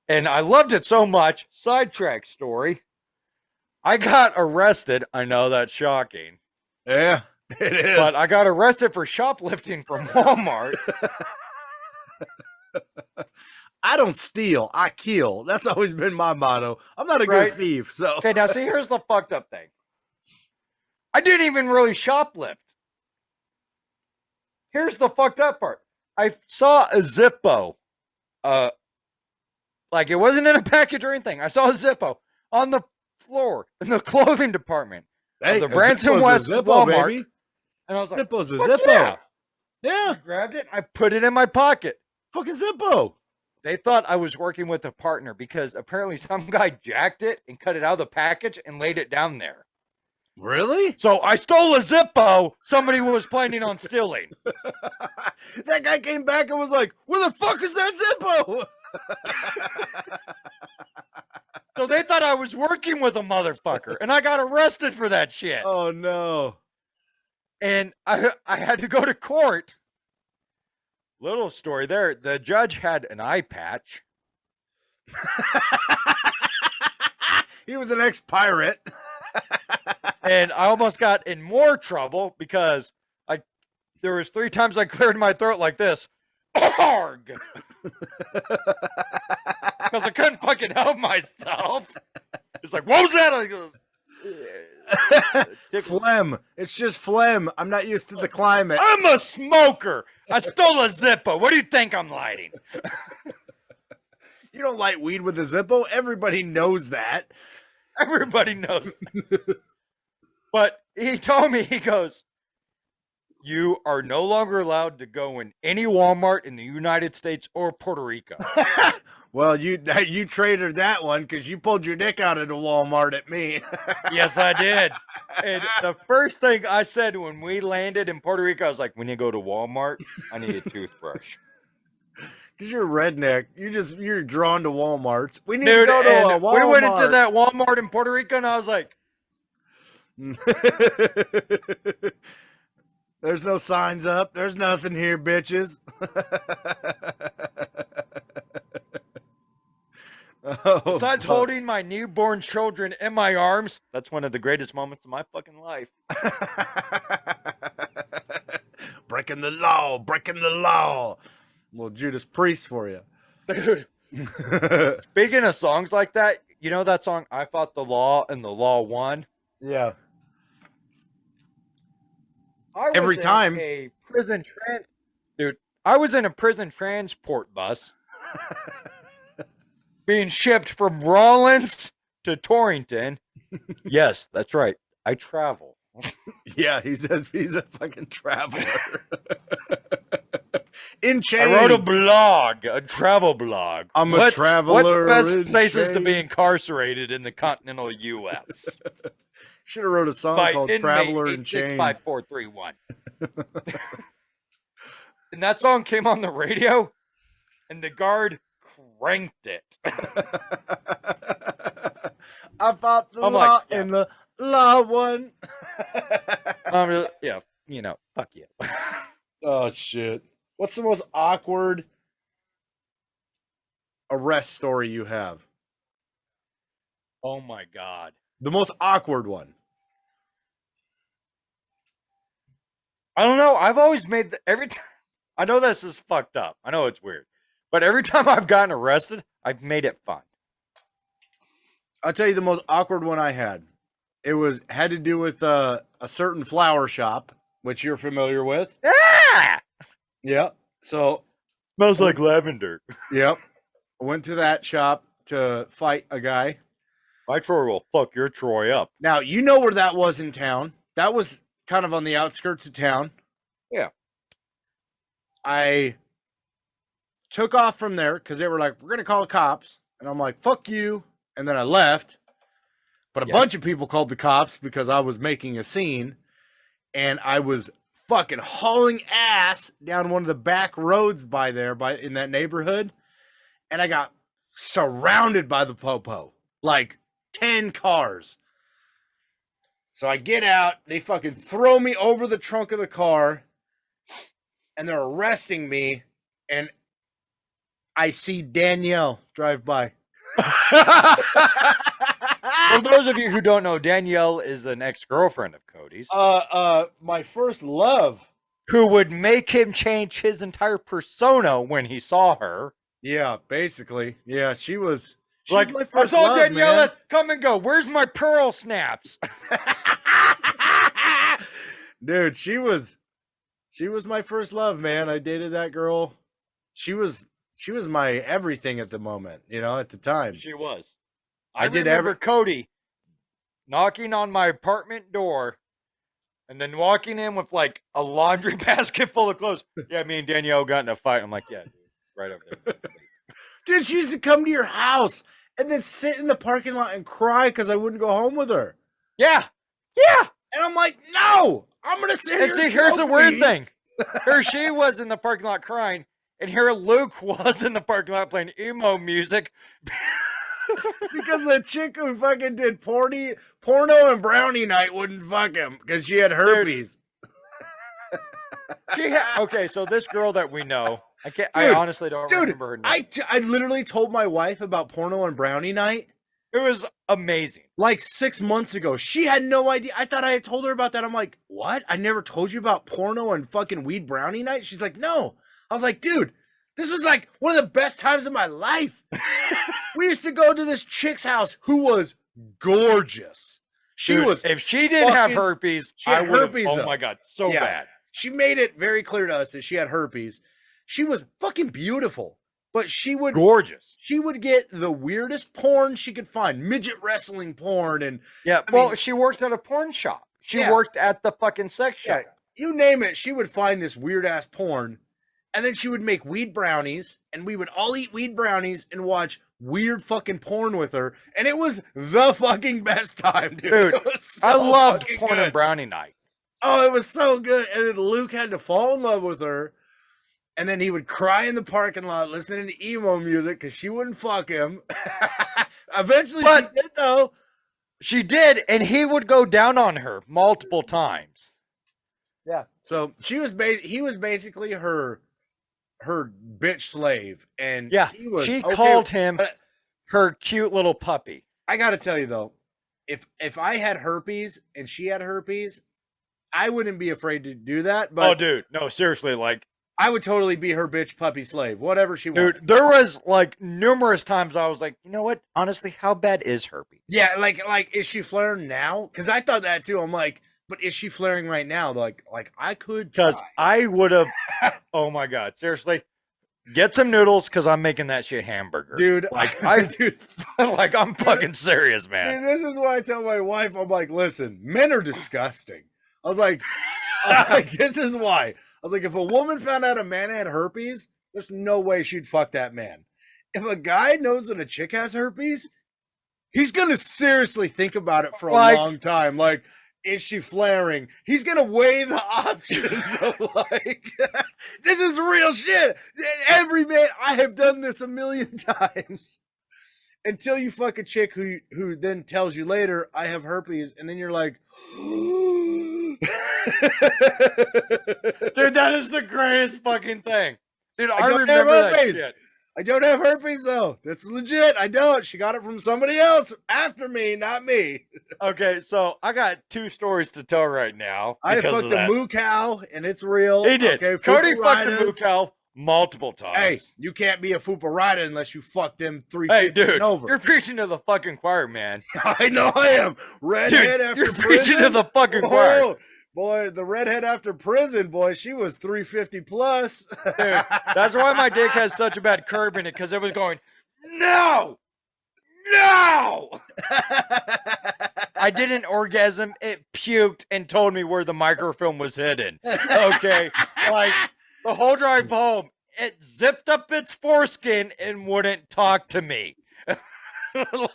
and I loved it so much. Sidetrack story. I got arrested. I know that's shocking. Yeah, it is. But I got arrested for shoplifting from Walmart. I don't steal. I kill. That's always been my motto. I'm not a Right. good thief. So Okay, now see, here's the fucked up thing. I didn't even really shoplift. Here's the fucked up part. I saw a Zippo. Like it wasn't in a package or anything. I saw a Zippo on the floor in the clothing department of the a Branson Zippo's a West Zippo, Walmart. baby. And I was like, Zippo's a "Fuck Zippo. yeah." Yeah, I grabbed it. I put it in my pocket. fucking Zippo. They thought I was working with a partner because apparently some guy jacked it and cut it out of the package and laid it down there. Really? So I stole a Zippo somebody was planning on stealing. That guy came back and was like, "Where the fuck is that Zippo?" So they thought I was working with a motherfucker, and I got arrested for that shit. Oh no. And I had to go to court. Little story there. The judge had an eye patch. He was an ex-pirate. And I almost got in more trouble because there was 3 times I cleared my throat like this. Arg! Because I couldn't fucking help myself. It's like, what was that? I goes, Phlegm. It's just phlegm. I'm not used to the climate. I'm a smoker. I stole a Zippo. What do you think I'm lighting? You don't light weed with a Zippo. Everybody knows that. Everybody knows that. But he told me, he goes, you are no longer allowed to go in any Walmart in the United States or Puerto Rico. Well, you traded that one because you pulled your dick out of the Walmart at me. Yes, I did. And the first thing I said when we landed in Puerto Rico, I was like, when you go to Walmart, I need a toothbrush. Because you're a redneck. You're drawn to Walmarts. We need Dude, to go to a and Walmart. we went into that Walmart in Puerto Rico, and I was like, There's no signs up. There's nothing here, bitches. besides holding my newborn children in my arms, that's one of the greatest moments of my fucking life. Breaking the law, breaking the law. Little Judas Priest for you. Dude, speaking of songs like that, you know that song, I Fought the Law and the Law Won? Yeah. I was Every in time. Dude, I was in a prison transport bus being shipped from Rollins to Torrington. Yes, that's right. I travel. Yeah, he says he's a fucking traveler. In chains. I wrote a blog, a travel blog. I'm a traveler What best in places to be chains. incarcerated in the continental U.S.? Should have wrote a song By called inmate Traveler in Chains. 865431. And that song came on the radio, and the guard cranked it. I fought the I'm law like, yeah. and the law won. Yeah, fuck you. Oh shit. What's the most awkward arrest story you have? Oh my God. The most awkward one. I don't know. I've always made every time. I know this is fucked up. I know it's weird, but every time I've gotten arrested, I've made it fun. I'll tell you the most awkward one I had. It had to do with a certain flower shop, which you're familiar with. Ah! Yeah. So Smells like lavender. yep. I went to that shop to fight a guy. My Troy will fuck your Troy up. Now, you know where that was in town. That was kind of on the outskirts of town. Yeah. I took off from there because they were like, we're going to call the cops. And I'm like, fuck you. And then I left. But a bunch of people called the cops because I was making a scene. And I was fucking hauling ass down one of the back roads in that neighborhood. And I got surrounded by the popo. Like 10 cars. So I get out, they fucking throw me over the trunk of the car, and they're arresting me, and I see Danielle drive by. For those of you who don't know, Danielle is an ex-girlfriend of Cody's. My first love. Who would make him change his entire persona when he saw her. Yeah, basically. Yeah, she was Like, my first I saw love, Danielle, man. come and go. Where's my pearl snaps? Dude, she was my first love, man. I dated that girl. She was my everything at the moment, at the time. She was. I did remember Cody knocking on my apartment door and then walking in with like a laundry basket full of clothes. Yeah, me and Danielle got in a fight. I'm like, yeah, dude, right over there. Dude, she used to come to your house and then sit in the parking lot and cry because I wouldn't go home with her. Yeah. Yeah. And I'm like, no, I'm going to sit here And see, here's the weird thing. Here she was in the parking lot crying, and here Luke was in the parking lot playing emo music. Because the chick who fucking did porno and brownie night wouldn't fuck him because she had herpes. Okay, so this girl that we know, I honestly don't remember her name. I literally told my wife about porno and brownie night. It was amazing. Like 6 months ago. She had no idea. I thought I had told her about that. I'm like, what? I never told you about porno and fucking weed brownie night? She's like, no. I was like, dude, this was like one of the best times of my life. We used to go to this chick's house who was gorgeous. If she didn't have herpes, I would have. Oh my God, so bad. She made it very clear to us that she had herpes. She was fucking beautiful, but gorgeous. She would get the weirdest porn she could find, midget wrestling porn, and she worked at a porn shop. She worked at the fucking sex shop. You name it, she would find this weird ass porn, and then she would make weed brownies, and we would all eat weed brownies and watch weird fucking porn with her, and it was the fucking best time, dude. I loved porn and brownie night. Oh, it was so good. And then Luke had to fall in love with her, and then he would cry in the parking lot listening to emo music because she wouldn't fuck him. Eventually she did, though. She did, and he would go down on her multiple times. Yeah. So he was basically her bitch slave, and she called him her cute little puppy. I got to tell you though, if I had herpes and she had herpes, I wouldn't be afraid to do that. But oh, dude, no, seriously, like I would totally be her bitch puppy slave, whatever she wanted. Dude, there was like numerous times I was like, you know what? Honestly, how bad is herpes? Yeah, like is she flaring now? Because I thought that too. I'm like, but is she flaring right now? Like I could. Because I would have. Oh my God, seriously. Get some noodles because I'm making that shit hamburger. Dude, like I'm fucking serious, man. Dude, this is why I tell my wife, I'm like, listen, men are disgusting. I was like, this is why. I was like, if a woman found out a man had herpes, there's no way she'd fuck that man. If a guy knows that a chick has herpes, he's going to seriously think about it for a long time. Like, is she flaring? He's going to weigh the options of like, this is real shit. Every man, I have done this a million times. Until you fuck a chick who then tells you later, I have herpes. And then you're like, Dude, that is the greatest fucking thing. Dude, I don't have remember that herpes. shit. I don't have herpes though. That's legit. I don't. She got it from somebody else after me, not me. Okay, so I got 2 stories to tell right now. I because fucked of a that. moo cow, and it's real. He did. Okay, Cody fucked a Fuparitas. moo cow multiple times. Hey, you can't be a fuparita unless you fuck them 350 Hey, dude, and over. you're preaching to the fucking choir, man. I know I am. Redhead after You're prison. preaching to the fucking choir. Oh, boy, the redhead after prison, boy, she was 350 plus. Dude, that's why my dick has such a bad curve in it, because it was going, no! No! I didn't orgasm. It puked and told me where the microfilm was hidden. Okay. Like, the whole drive home, it zipped up its foreskin and wouldn't talk to me.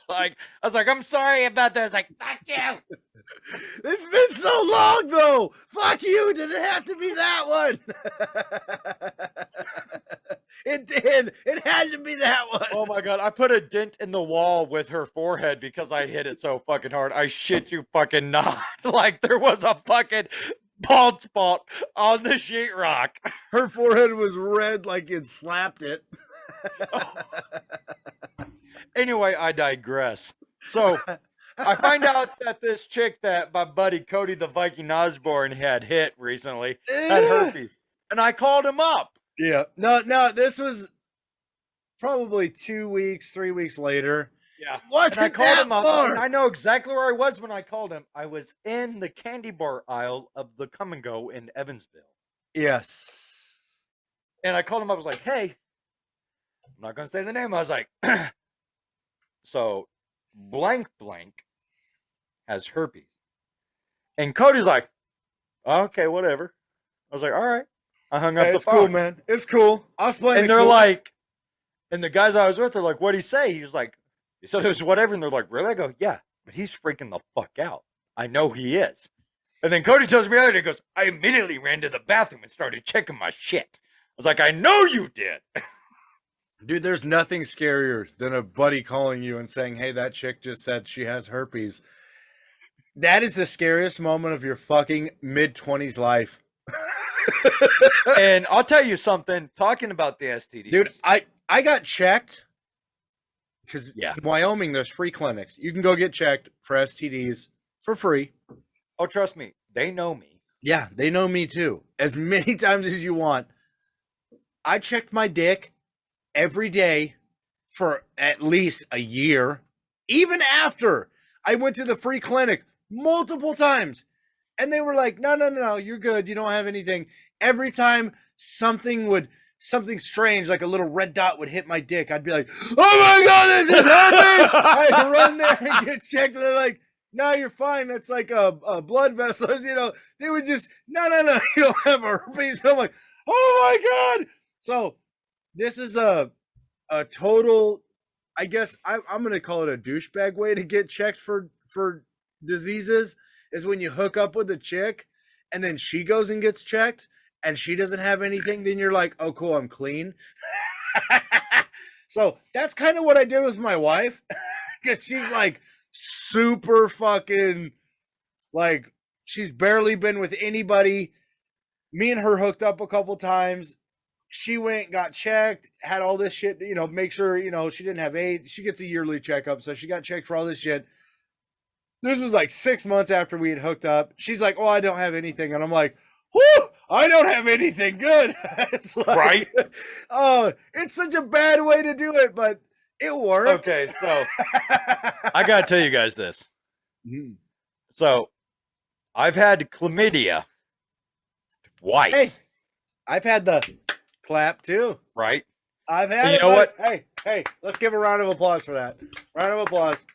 Like, I was like, I'm sorry about that. I was like, fuck you. It's been so long, though. Fuck you. Did it have to be that one? It did. It had to be that one. Oh my God. I put a dent in the wall with her forehead because I hit it so fucking hard. I shit you fucking not. Like, there was a fucking bald spot on the sheetrock. Her forehead was red like it slapped it. Anyway, I digress. So, I find out that this chick that my buddy Cody the Viking Osborne had hit recently had herpes. And I called him up. Yeah. No, this was probably 2 weeks, 3 weeks later. Yeah. Wasn't And I called that him up. far. And I know exactly where I was when I called him. I was in the candy bar aisle of the Come and Go in Evansville. Yes. And I called him up. I was like, hey, I'm not going to say the name. I was like, so blank has herpes. And Cody's like, okay, whatever. I was like, all right. I hung up the It's phone. cool, man. It's cool. I was playing And it they're cool. like, and the guys I was with, they're like, what'd he say? He was like, he said it was whatever. And they're like, really? I go, yeah, but he's freaking the fuck out. I know he is. And then Cody tells me the other day, he goes, I immediately ran to the bathroom and started checking my shit. I was like, I know you did. Dude, there's nothing scarier than a buddy calling you and saying, hey, that chick just said she has herpes. That is the scariest moment of your fucking mid-20s life. And I'll tell you something, talking about the STDs. Dude, I got checked because Yeah. in Wyoming, there's free clinics. You can go get checked for STDs for free. Oh, trust me, they know me. Yeah, they know me too. As many times as you want. I checked my dick every day for at least a year. Even after I went to the free clinic multiple times. And they were like, no, you're good. You don't have anything. Every time something strange, like a little red dot would hit my dick, I'd be like, oh my God, this is herpes. I'd run there and get checked. And they're like, no, you're fine. That's like a blood vessel. You know, they would just, no, you don't have herpes. And I'm like, oh my God. So this is a total, I guess I'm going to call it a douchebag way to get checked for diseases, is when you hook up with a chick and then she goes and gets checked and she doesn't have anything. Then you're like, oh, cool, I'm clean. So that's kind of what I did with my wife, because she's like super fucking, like, she's barely been with anybody. Me and her hooked up a couple times. She went, got checked, had all this shit, you know, make sure, you know, she didn't have AIDS. She gets a yearly checkup. So she got checked for all this shit. This was like 6 months after we had hooked up. She's like, oh, I don't have anything. And I'm like, whoo, I don't have anything good. It's like, Right? Oh, it's such a bad way to do it, but it works. Okay, so I got to tell you guys this. Mhm. So I've had chlamydia twice. Hey, I've had the clap too. Right? I've had You it. know buddy. what? Hey, let's give a round of applause for that. Round of applause.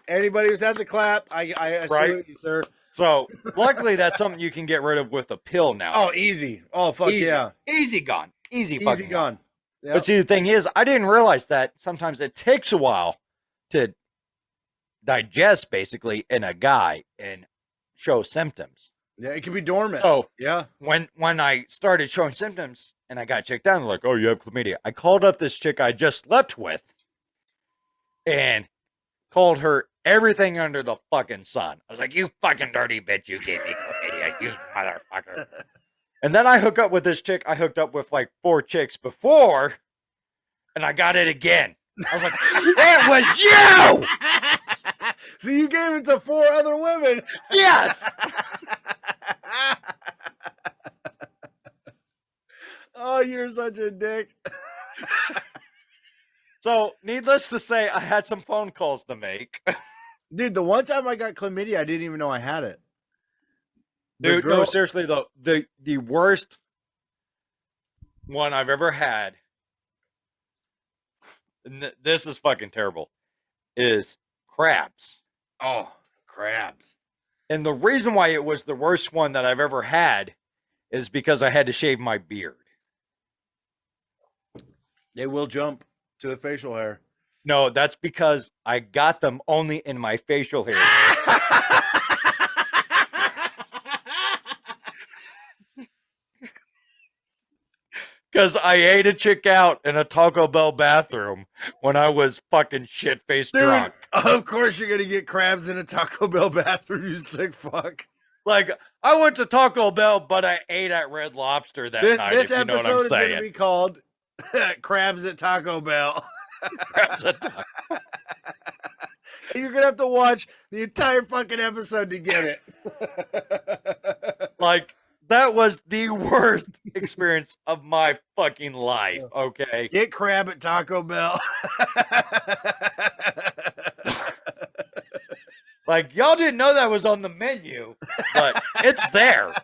Anybody who's had the clap, I Right? salute you, sir. So luckily that's something you can get rid of with a pill now. Oh, easy. Oh, fuck Easy. yeah. Easy gone. Easy Easy fucking gone. Yep. But see, the thing is, I didn't realize that sometimes it takes a while to digest, basically, in a guy and show symptoms. Yeah, it can be dormant. So Yeah. when I started showing symptoms and I got checked down, they're like, "Oh, you have chlamydia." I called up this chick I just slept with and called her everything under the fucking sun. I was like, "You fucking dirty bitch! You gave me chlamydia. You motherfucker. And then I hook up with this chick. I hooked up with like 4 chicks before, and I got it again. I was like, it was you! So you gave it to 4 other women. Yes! Oh, you're such a dick. So, needless to say, I had some phone calls to make. Dude, the one time I got chlamydia, I didn't even know I had it. Dude, no, seriously though, the worst one I've ever had, and this is fucking terrible, is crabs. Oh, crabs. And the reason why it was the worst one that I've ever had is because I had to shave my beard. They will jump to the facial hair. No, that's because I got them only in my facial hair. Because I ate a chick out in a Taco Bell bathroom when I was fucking shit-faced drunk. Of course you're going to get crabs in a Taco Bell bathroom, you sick fuck. Like, I went to Taco Bell, but I ate at Red Lobster that night, if you know what I'm saying. This episode is going to be called Crabs at Taco Bell. Crabs at Taco Bell. You're going to have to watch the entire fucking episode to get it. Like, that was the worst experience of my fucking life, okay? Get crab at Taco Bell. Like, y'all didn't know that was on the menu, but it's there.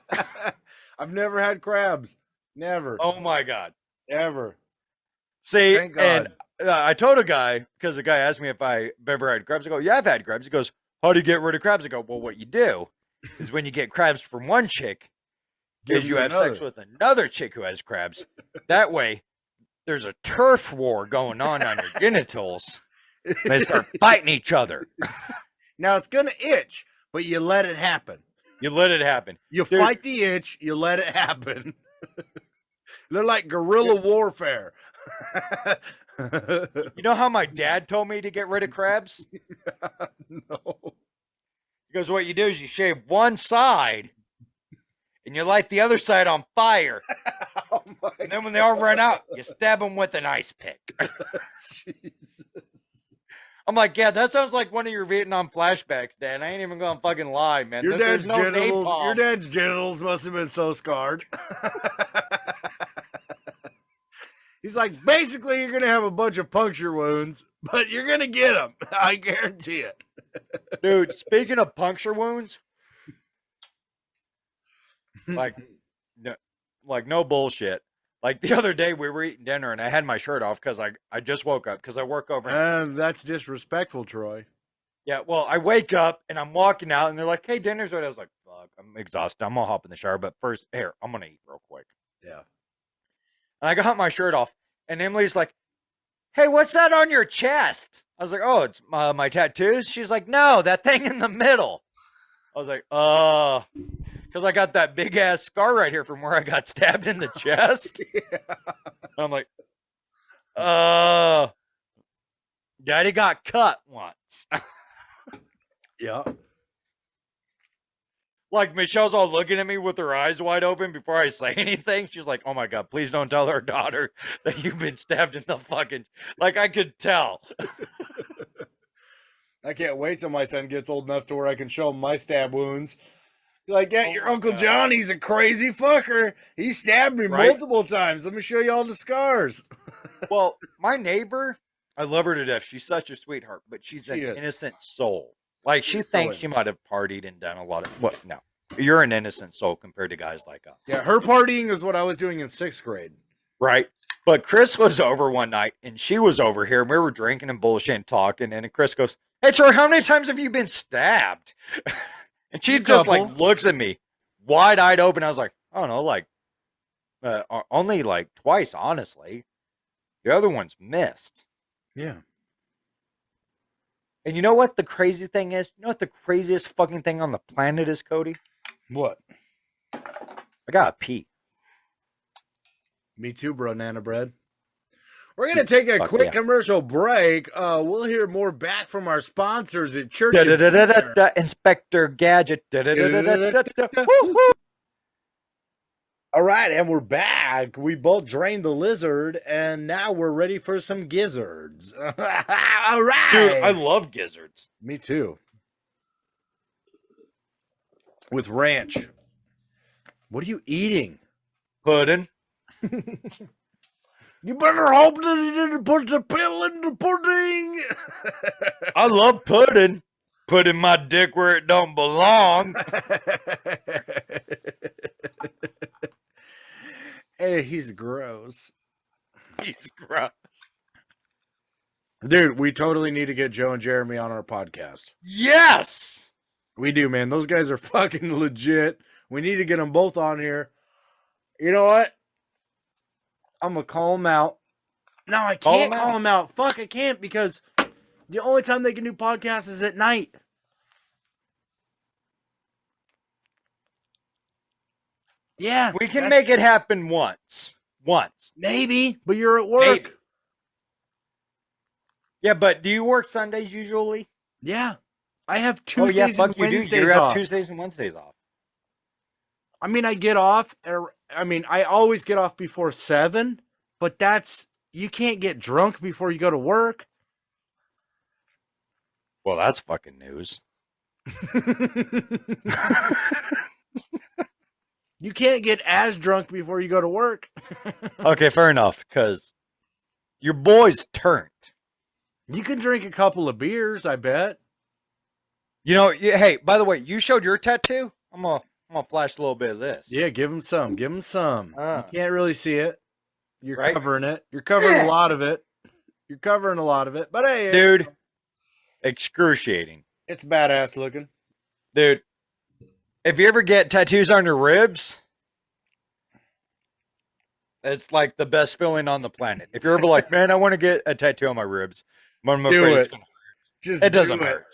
I've never had crabs. Never. Oh, my God. Ever. See, and I told a guy, because the guy asked me if I've ever had crabs. I go, yeah, I've had crabs. He goes, how do you get rid of crabs? I go, well, what you do is when you get crabs from one chick, is you have sex with another chick who has crabs. That way, there's a turf war going on your genitals. And they start fighting each other. Now, it's going to itch, but you let it happen. You let it happen. You fight the itch, you let it happen. They're like guerrilla warfare. You know how my dad told me to get rid of crabs? No. He goes, what you do is you shave one side, and you light the other side on fire. Oh and then when they all run out, you stab them with an ice pick. Jesus. I'm like, yeah, that sounds like one of your Vietnam flashbacks, Dad. I ain't even gonna fucking lie, man. Your dad's genitals must have been so scarred. He's like, basically, you're gonna have a bunch of puncture wounds, but you're gonna get them. I guarantee it. Dude, speaking of puncture wounds, like no bullshit. Like the other day we were eating dinner and I had my shirt off because I just woke up because I work over. That's disrespectful, Troy. Yeah, well, I wake up and I'm walking out and they're like, hey, dinner's ready. I was like, fuck, I'm exhausted. I'm gonna hop in the shower, but first, here, I'm gonna eat real quick. Yeah. And I got my shirt off and Emily's like, hey, what's that on your chest? I was like, oh, it's my tattoos. She's like, no, that thing in the middle. I was like, because I got that big ass scar right here from where I got stabbed in the chest. Yeah. I'm like, Daddy got cut once. Yeah. Like Michelle's all looking at me with her eyes wide open before I say anything. She's like, oh my God, please don't tell her daughter that you've been stabbed in the fucking, like I could tell. I can't wait till my son gets old enough to where I can show him my stab wounds. Like, yeah, your Uncle Johnny's a crazy fucker. He stabbed me multiple times. Let me show you all the scars. Well, my neighbor, I love her to death. She's such a sweetheart, but she's an innocent soul. Like, she thinks she might have partied and done a lot of, well, no. You're an innocent soul compared to guys like us. Yeah, her partying is what I was doing in 6th grade. Right. But Chris was over one night, and she was over here, and we were drinking and bullshit and talking, and Chris goes, hey, Troy, how many times have you been stabbed? And she just, like, looks at me, wide-eyed open. I was like, I don't know, like, only, like, twice, honestly. The other one's missed. Yeah. And you know what the crazy thing is? You know what the craziest fucking thing on the planet is, Cody? What? I gotta pee. Me too, bro, Nana Bread. We're going to take a quick commercial break. We'll hear more back from our sponsors at Church. Inspector Gadget. All right, and we're back. We both drained the lizard, and now we're ready for some gizzards. All right. Dude, I love gizzards. Me too. With ranch. What are you eating? Pudding. You better hope that he didn't put the pill in the pudding. I love pudding. Putting my dick where it don't belong. Hey, he's gross. He's gross. Dude, we totally need to get Joe and Jeremy on our podcast. Yes. We do, man. Those guys are fucking legit. We need to get them both on here. You know what? I'm going to call them out. No, I can't call them out. Fuck, I can't because the only time they can do podcasts is at night. Yeah. We can make it happen once. Maybe, but you're at work. Maybe. Yeah, but do you work Sundays usually? Yeah. I have Tuesdays and Wednesdays you off. have Tuesdays and Wednesdays off. I mean, I get off. I always get off before 7, but you can't get drunk before you go to work. Well, that's fucking news. You can't get as drunk before you go to work. Okay, fair enough, because your boy's turned. You can drink a couple of beers, I bet. You know, hey, by the way, you showed your tattoo? I'm gonna flash a little bit of this. Yeah, give him some. Give him some. You can't really see it. You're covering it. You're covering a lot of it. You're covering a lot of it. But hey, dude, excruciating. It's badass looking. Dude, if you ever get tattoos on your ribs, it's like the best feeling on the planet. If you're ever like, man, I want to get a tattoo on my ribs, but I'm afraid it's gonna hurt. It doesn't hurt.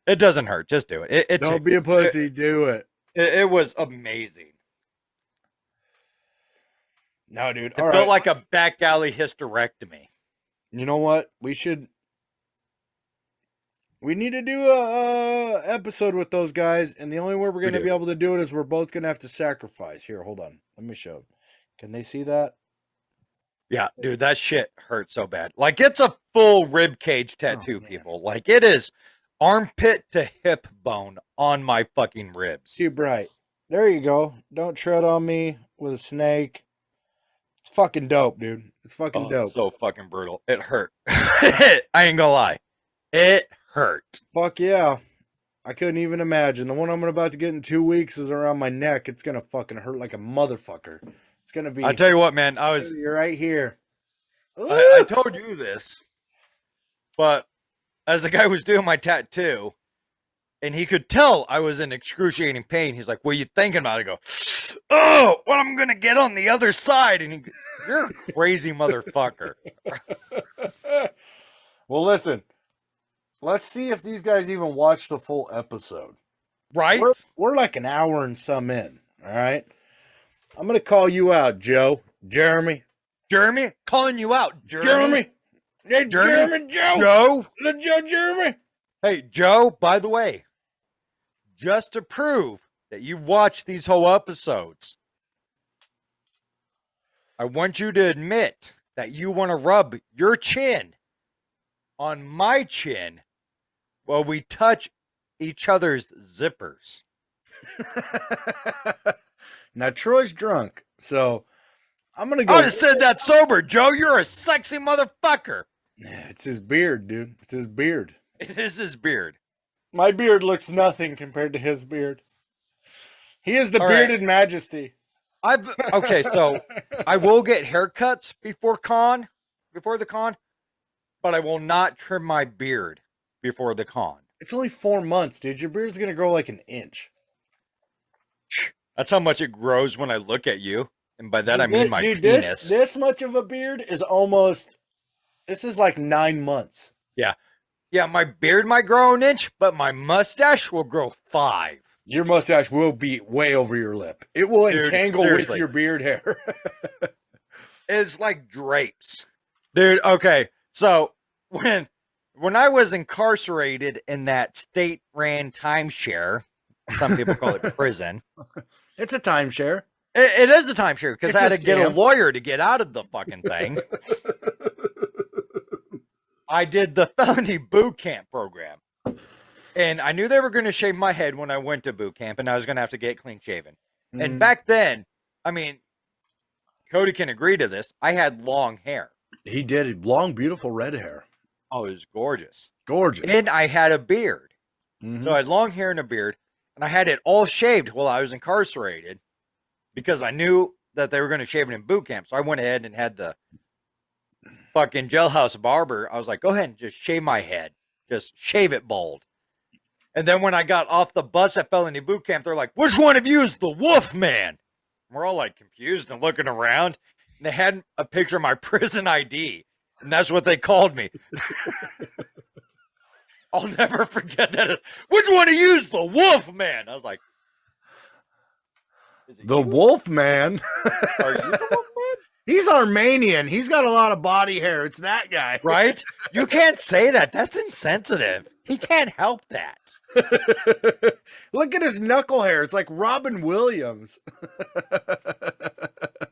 It doesn't hurt. Just do it. Don't be a pussy. Do it. It was amazing. No, dude. It felt like a back alley hysterectomy. You know what? We need to do a episode with those guys, and the only way we're going to be able to do it is we're both going to have to sacrifice. Here, hold on. Let me show. Can they see that? Yeah, dude, that shit hurts so bad. Like, it's a full rib cage tattoo, people. Like, it is armpit to hip bone on my fucking ribs. Too bright. There you go. Don't tread on me with a snake. It's fucking dope, dude. It's fucking dope. It's so fucking brutal. It hurt. I ain't gonna lie. It hurt. Fuck yeah. I couldn't even imagine. The one I'm about to get in 2 weeks is around my neck. It's gonna fucking hurt like a motherfucker. It's gonna be. I tell you what, man. You're right here. I told you this, but as the guy was doing my tattoo, and he could tell I was in excruciating pain. He's like, "What are you thinking about?" I go, "Oh, what I'm gonna get on the other side." And you're a crazy motherfucker. Well, listen. Let's see if these guys even watch the full episode. Right? We're like an hour and some in. All right. I'm gonna call you out, Joe. Jeremy, calling you out, Jeremy. Hey, Jeremy, Joe. Jeremy. Hey, Joe. By the way, just to prove that you've watched these whole episodes, I want you to admit that you want to rub your chin on my chin while we touch each other's zippers. Now, Troy's drunk, so I'm going to go. I just said that sober, Joe. You're a sexy motherfucker. It's his beard, dude. It's his beard. It is his beard. My beard looks nothing compared to his beard. He is the bearded majesty. Okay, so I will get haircuts before the con, but I will not trim my beard before the con. It's only 4 months, dude. Your beard's going to grow like an inch. That's how much it grows when I look at you. And by that, I mean my penis. This much of a beard is this is like 9 months. Yeah. Yeah, my beard might grow an inch, but my mustache will grow 5. Your mustache will be way over your lip. It will entangle with your beard hair. It's like drapes. Dude, okay. So when I was incarcerated in that state-ran timeshare, some people call it prison. It's a timeshare. It is a timeshare because It's I a had to get a scam. lawyer to get out of the fucking thing. I did the felony boot camp program. And I knew they were going to shave my head when I went to boot camp, and I was going to have to get clean shaven. And back then, I mean, Cody can agree to this. I had long hair. He did long, beautiful red hair. Oh, it was gorgeous. Gorgeous. And I had a beard. Mhm. So I had long hair and a beard, and I had it all shaved while I was incarcerated because I knew that they were going to shave it in boot camp. So I went ahead and had the fucking jailhouse barber. I was like, go ahead and just shave my head. Just shave it bald. And then when I got off the bus at felony boot camp, they're like, which one of you is the wolf man? We're all like confused and looking around. And they had a picture of my prison ID. And that's what they called me. I'll never forget that. Which one of you is the wolf man? I was like, the wolf man. Are you the wolf man? He's Armenian. He's got a lot of body hair. It's that guy. Right? You can't say that. That's insensitive. He can't help that. Look at his knuckle hair. It's like Robin Williams.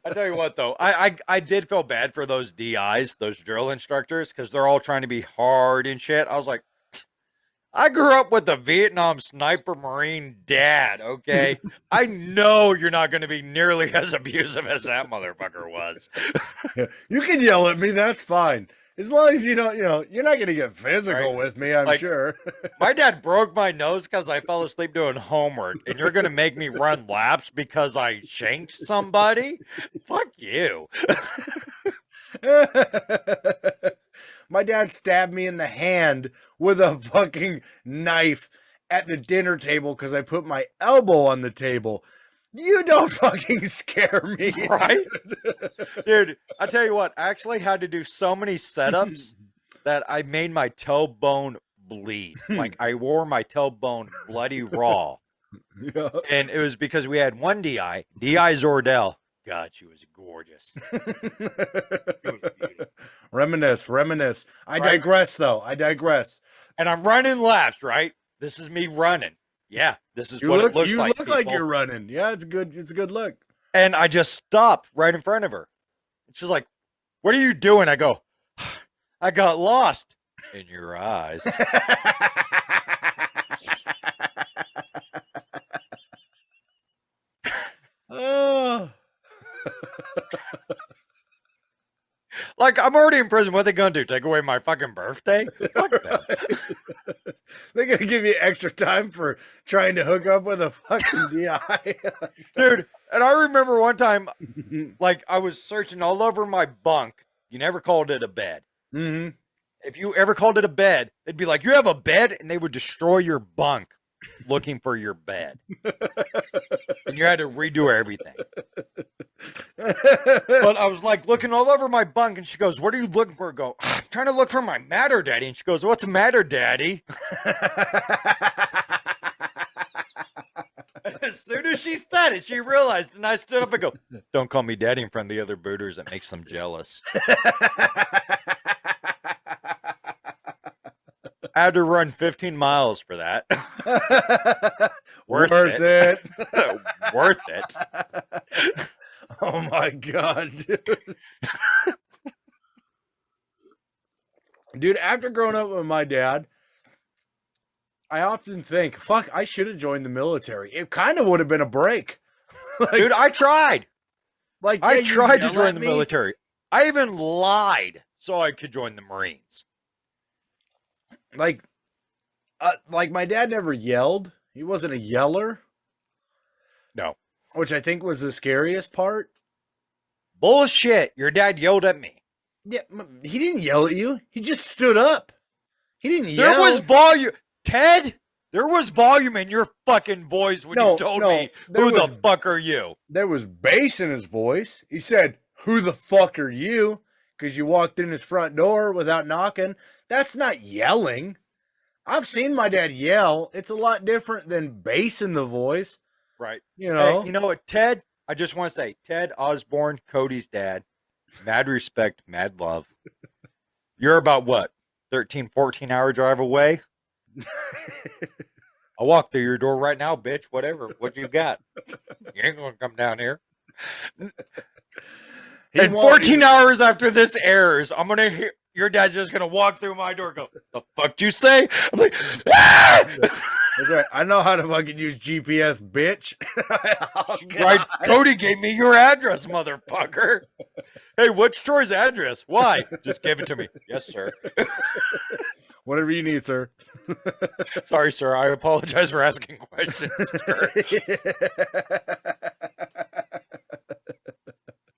I tell you what, though, I did feel bad for those DIs, those drill instructors, because they're all trying to be hard and shit. I was like, I grew up with a Vietnam sniper Marine dad, okay? I know you're not going to be nearly as abusive as that motherfucker was. You can yell at me. That's fine. As long as you don't, you're not going to get physical Right. with me, I'm Like, sure. My dad broke my nose because I fell asleep doing homework, and you're going to make me run laps because I shanked somebody? Fuck you. My dad stabbed me in the hand with a fucking knife at the dinner table because I put my elbow on the table. You don't fucking scare me. Right? Dude, I tell you what, I actually had to do so many setups that I made my tailbone bleed. Like, I wore my tailbone bloody raw. Yeah. And it was because we had one DI Zordell. God, she was gorgeous. Reminisce. I Right? digress, though. I digress. And I'm running laps, right? This is me running. Yeah, this is what it looks You like. look like people. you're running. Yeah, it's good. It's a good look. And I just stopped right in front of her. And she's like, what are you doing? I go, I got lost in your eyes. Oh. Like, I'm already in prison. What are they going to do? Take away my fucking birthday? Fuck them. They're gonna give you extra time for trying to hook up with a fucking DI. Dude, and I remember one time, like, I was searching all over my bunk. You never called it a bed. Mm-hmm. If you ever called it a bed, they'd be like, you have a bed? And they would destroy your bunk looking for your bed. And you had to redo everything. But I was like looking all over my bunk, and she goes, what are you looking for? I go, I'm trying to look for my matter, Daddy. And she goes, what's the matter, Daddy? As soon as she said it, she realized, and I stood up and go, don't call me Daddy in front of the other booters. That makes them jealous. I had to run 15 miles for that. Worth it. Worth it. Oh my god, dude. Dude, after growing up with my dad, I often think, fuck, I should have joined the military. It kind of would have been a break. Like, Dude, I tried. Like, I yeah, you tried to yell join at the me. military. I even lied so I could join the Marines. Like my dad never yelled. He wasn't a yeller, No. which I think was the scariest part. Bullshit. Your dad yelled at me. Yeah, he didn't yell at you. He just stood up. He didn't yell. There was volume. Ted, there was volume in your fucking voice when you told me, who the fuck are you? There was bass in his voice. He said, who the fuck are you? Because you walked in his front door without knocking. That's not yelling. I've seen my dad yell. It's a lot different than bass in the voice. Right. You know? Hey, you know what, Ted? I just want to say, Ted Osborne, Cody's dad, mad respect, mad love. You're about what? 13, 14-hour drive away? I'll walk through your door right now, bitch. Whatever. What you got? You ain't gonna come down here. He And won't 14 either. hours after this airs, I'm gonna hear your dad's just gonna walk through my door, and go, "The fuck you say?" I'm like, "Ah!" That's right. I know how to fucking use GPS, bitch. Oh, Right? God. Cody gave me your address, motherfucker. Hey, what's Troy's address? Why? Just give it to me. Yes, sir. Whatever you need, sir. Sorry, sir. I apologize for asking questions, sir.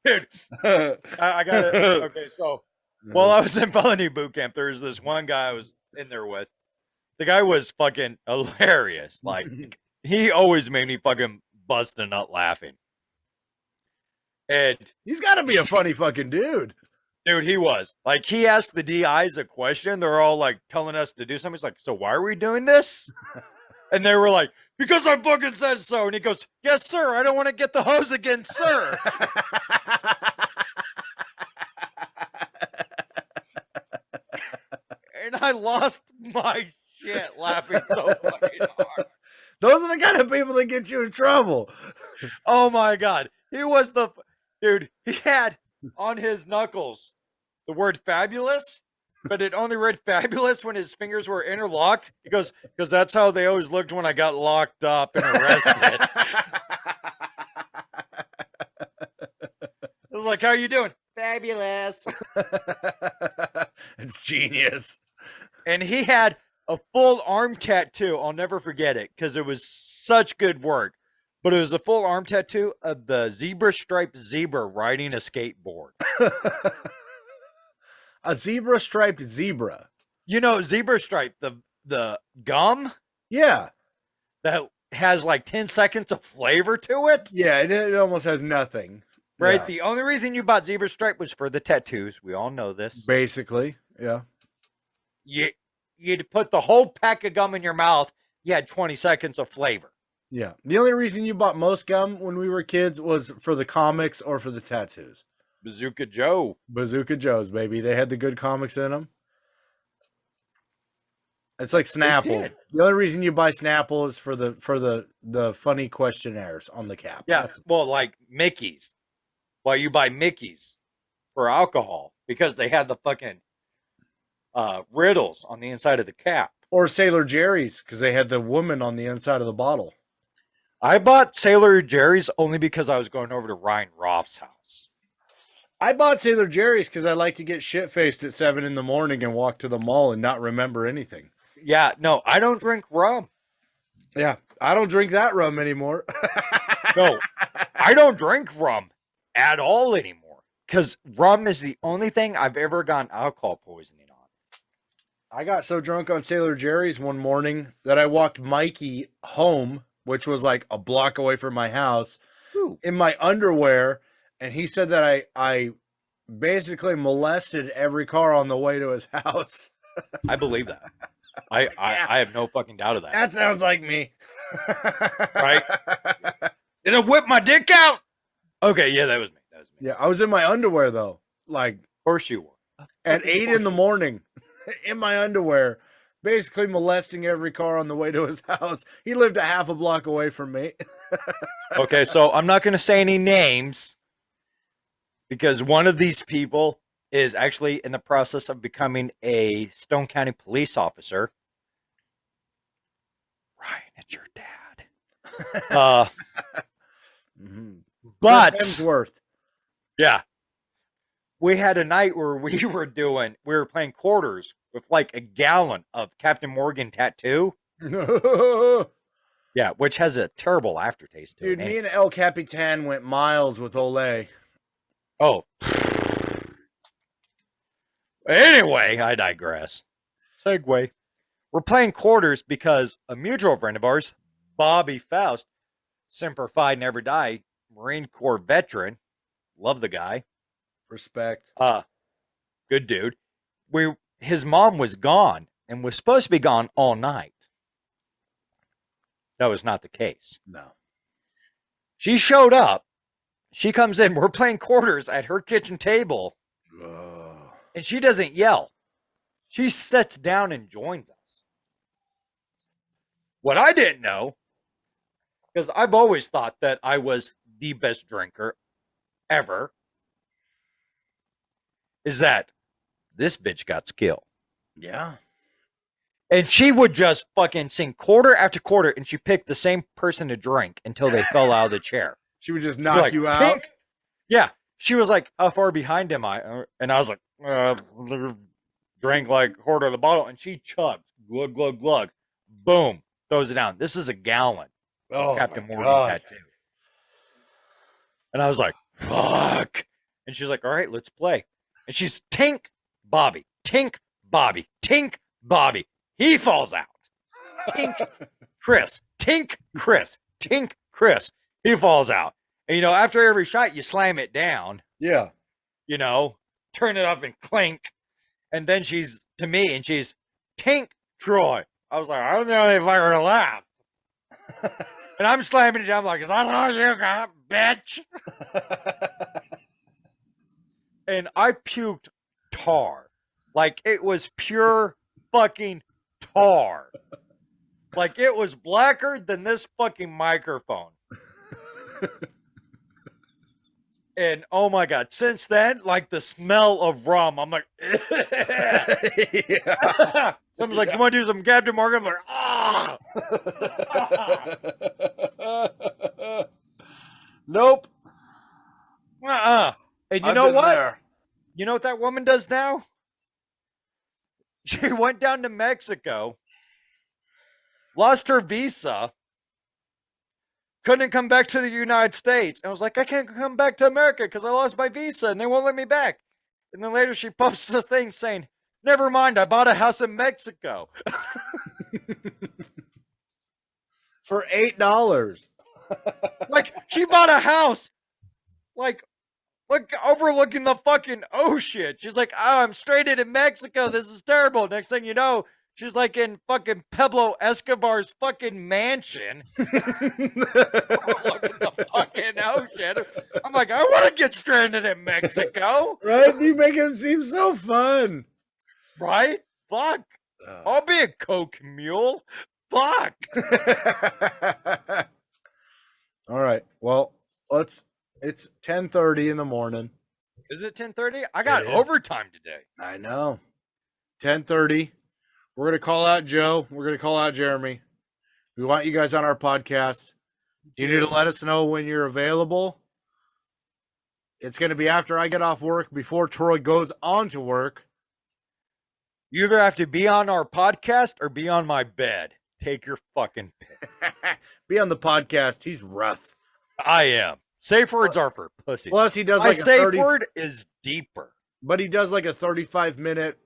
Dude, I got it. Okay, so while I was in felony boot camp, there was this one guy I was in there with. The guy was fucking hilarious. Like, he always made me fucking bust a nut laughing. And He's got to be a funny fucking dude. dude, he was. Like, he asked the DIs a question. They're all like telling us to do something. He's like, so why are we doing this? And they were like, because I fucking said so. And he goes, yes, sir. I don't want to get the hose again, sir. And I lost my shit laughing so fucking hard. Those are the kind of people that get you in trouble. Oh my God. He was the dude. He had on his knuckles the word fabulous, but it only read fabulous when his fingers were interlocked. He goes, because that's how they always looked when I got locked up and arrested. I was like, how you doing? Fabulous. It's genius. And he had a full arm tattoo. I'll never forget it because it was such good work. But it was a full arm tattoo of the zebra striped zebra riding a skateboard. A zebra striped zebra. You know, zebra stripe, the gum Yeah. that has like 10 seconds of flavor to it. Yeah, it almost has nothing. Right? Yeah. The only reason you bought zebra stripe was for the tattoos. We all know this. Basically, yeah. You'd put the whole pack of gum in your mouth. You had 20 seconds of flavor. Yeah. The only reason you bought most gum when we were kids was for the comics or for the tattoos. Bazooka Joe. Bazooka Joes, baby. They had the good comics in them. It's like Snapple. did. The only reason you buy Snapple is for the funny questionnaires on the cap. Yeah, That's- well, like Mickey's. Why you buy Mickey's for alcohol? Because they had the fucking riddles on the inside of the cap. Or Sailor Jerry's because they had the woman on the inside of the bottle. I bought Sailor Jerry's only because I was going over to Ryan Roth's house. I bought Sailor Jerry's because I like to get shit faced at 7 in the morning and walk to the mall and not remember anything. Yeah, no, I don't drink rum. Yeah, I don't drink that rum anymore. No, I don't drink rum at all anymore because rum is the only thing I've ever gotten alcohol poisoning on. I got so drunk on Sailor Jerry's one morning that I walked Mikey home, which was like a block away from my house, in my underwear, and he said that I basically molested every car on the way to his house. I believe that. I have no fucking doubt of that. That sounds like me. Right? Did I whip my dick out? Okay, yeah, that was me. That was me. Yeah, I was in my underwear though, like Of course you were. at 8 in the morning, in my underwear, basically molesting every car on the way to his house. He lived a half a block away from me. Okay, so I'm not going to say any names because one of these people is actually in the process of becoming a Stone County police officer. Ryan, it's your dad. Mhm. But Hemsworth. yeah, we had a night where we were playing quarters with like a gallon of Captain Morgan tattoo. Yeah, which has a terrible aftertaste to Dude, it. me and El Capitan went miles with Olay. Oh. Anyway, I digress. Segue. We're playing quarters because a mutual friend of ours, Bobby Faust, Semper Fi Never Die, Marine Corps veteran, love the guy, Respect. good dude. His mom was gone and was supposed to be gone all night. That was not the case. No. She showed up. She comes in. We're playing quarters at her kitchen table. Ugh. And she doesn't yell. She sits down and joins us. What I didn't know, because I've always thought that I was the best drinker ever is that this bitch got skill. Yeah. And she would just fucking sing quarter after quarter, and she picked the same person to drink until they fell out of the chair. She would just She'd be knock like, you out. "Tink." Yeah. She was like, "How far behind am I?" And I was like, drank like a quarter of the bottle, and she chugged. Glug, glug, glug. Boom. Throws it down. This is a gallon of Oh, Captain my Morgan God. tattoo. And I was like, fuck. And she's like, all right, let's play. And she's tink, Bobby, tink, Bobby, tink, Bobby. He falls out. Tink, Chris, tink, Chris, tink, Chris. He falls out. And, after every shot, you slam it down, Yeah. turn it up and clink. And then she's to me and she's tink, Troy. I was like, I don't know if I were to laugh. And I'm slamming it down like, is that all you got, bitch? And I puked tar. Like, it was pure fucking tar. Like, it was blacker than this fucking microphone. And, oh my God, since then, like, the smell of rum, I'm like, Yeah. someone's like, you want to do some Captain Morgan? I'm like, Nope. And you I've know been what? there. You know what that woman does now? She went down to Mexico, lost her visa, couldn't come back to the United States. And was like, I can't come back to America because I lost my visa and they won't let me back. And then later she posts a thing saying, never mind, I bought a house in Mexico. For $8. Like, she bought a house, like overlooking the fucking ocean. She's like, oh, I'm stranded in Mexico. This is terrible. Next thing you know, she's like in fucking Pablo Escobar's fucking mansion. Overlooking the fucking ocean. I'm like, I want to get stranded in Mexico. Right? You make it seem so fun. Right? Fuck. I'll be a coke mule. Fuck. All right. Well, it's 10:30 in the morning. Is it 10:30? I got It is. overtime today. I know. 10:30. We're going to call out Joe. We're going to call out Jeremy. We want you guys on our podcast. You need to let us know when you're available. It's going to be after I get off work, before Troy goes on to work. You either have to be on our podcast or be on my bed. Take your fucking pick. Be on the podcast. He's rough. I am. Safe words are for pussies. Plus, he does My like a safe 30, word is deeper. but he does like a 35-minute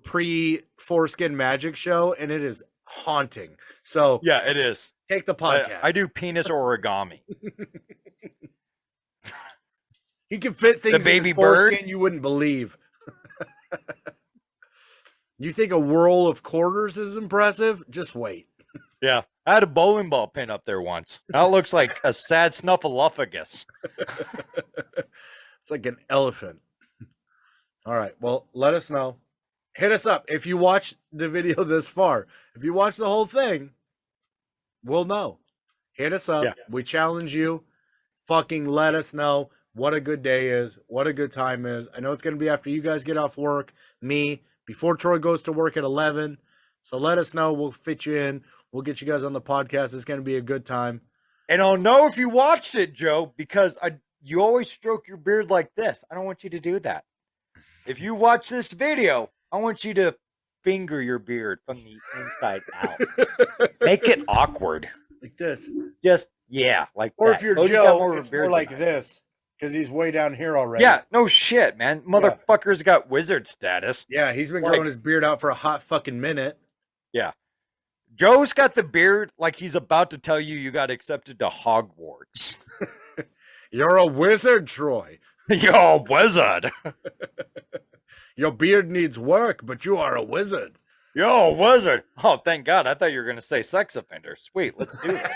pre-foreskin magic show, and it is haunting. So Yeah, it is. take the podcast. I do penis origami. He can fit things The in baby his bird? foreskin you wouldn't believe. You think a whirl of quarters is impressive? Just wait. Yeah. I had a bowling ball pin up there once. Now it looks like a sad snuffleupagus. It's like an elephant. All right. Well, let us know. Hit us up. If you watch the video this far, if you watch the whole thing, we'll know. Hit us up. Yeah. We challenge you. Fucking let us know what a good day is, what a good time is. I know it's going to be after you guys get off work, me, before Troy goes to work at 11. So let us know. We'll fit you in. We'll get you guys on the podcast. It's going to be a good time. And I'll know if you watched it, Joe, because you always stroke your beard like this. I don't want you to do that. If you watch this video, I want you to finger your beard from the inside out. Make it awkward. Like this. Just, yeah, like Or that. if you're Cody's got Joe, of a it's beard more like than I. this. Because he's way down here already. Yeah, no shit, man. Motherfucker's got wizard status. Yeah, he's been Like- growing his beard out for a hot fucking minute. Yeah. Joe's got the beard like he's about to tell you got accepted to Hogwarts. You're a wizard, Troy. Yo, wizard. Your beard needs work, but you are a wizard. Yo, wizard. Oh, thank God. I thought you were going to say sex offender. Sweet, let's do this.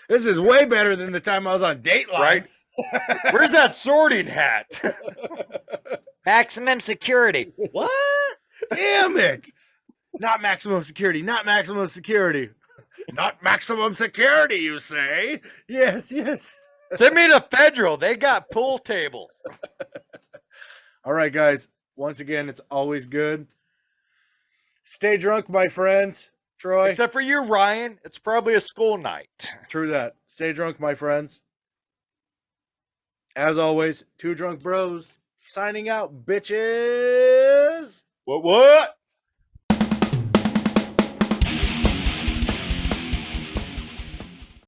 This is way better than the time I was on Dateline. Right? Where's that sorting hat? Maximum security. What? Damn it. Not maximum security. Not maximum security. Not maximum security, you say? Yes, yes. Send me to Federal. They got pool tables. All right, guys. Once again, it's always good. Stay drunk, my friends. Troy. Except for you, Ryan. It's probably a school night. True that. Stay drunk, my friends. As always, Two Drunk Bros signing out, bitches. What?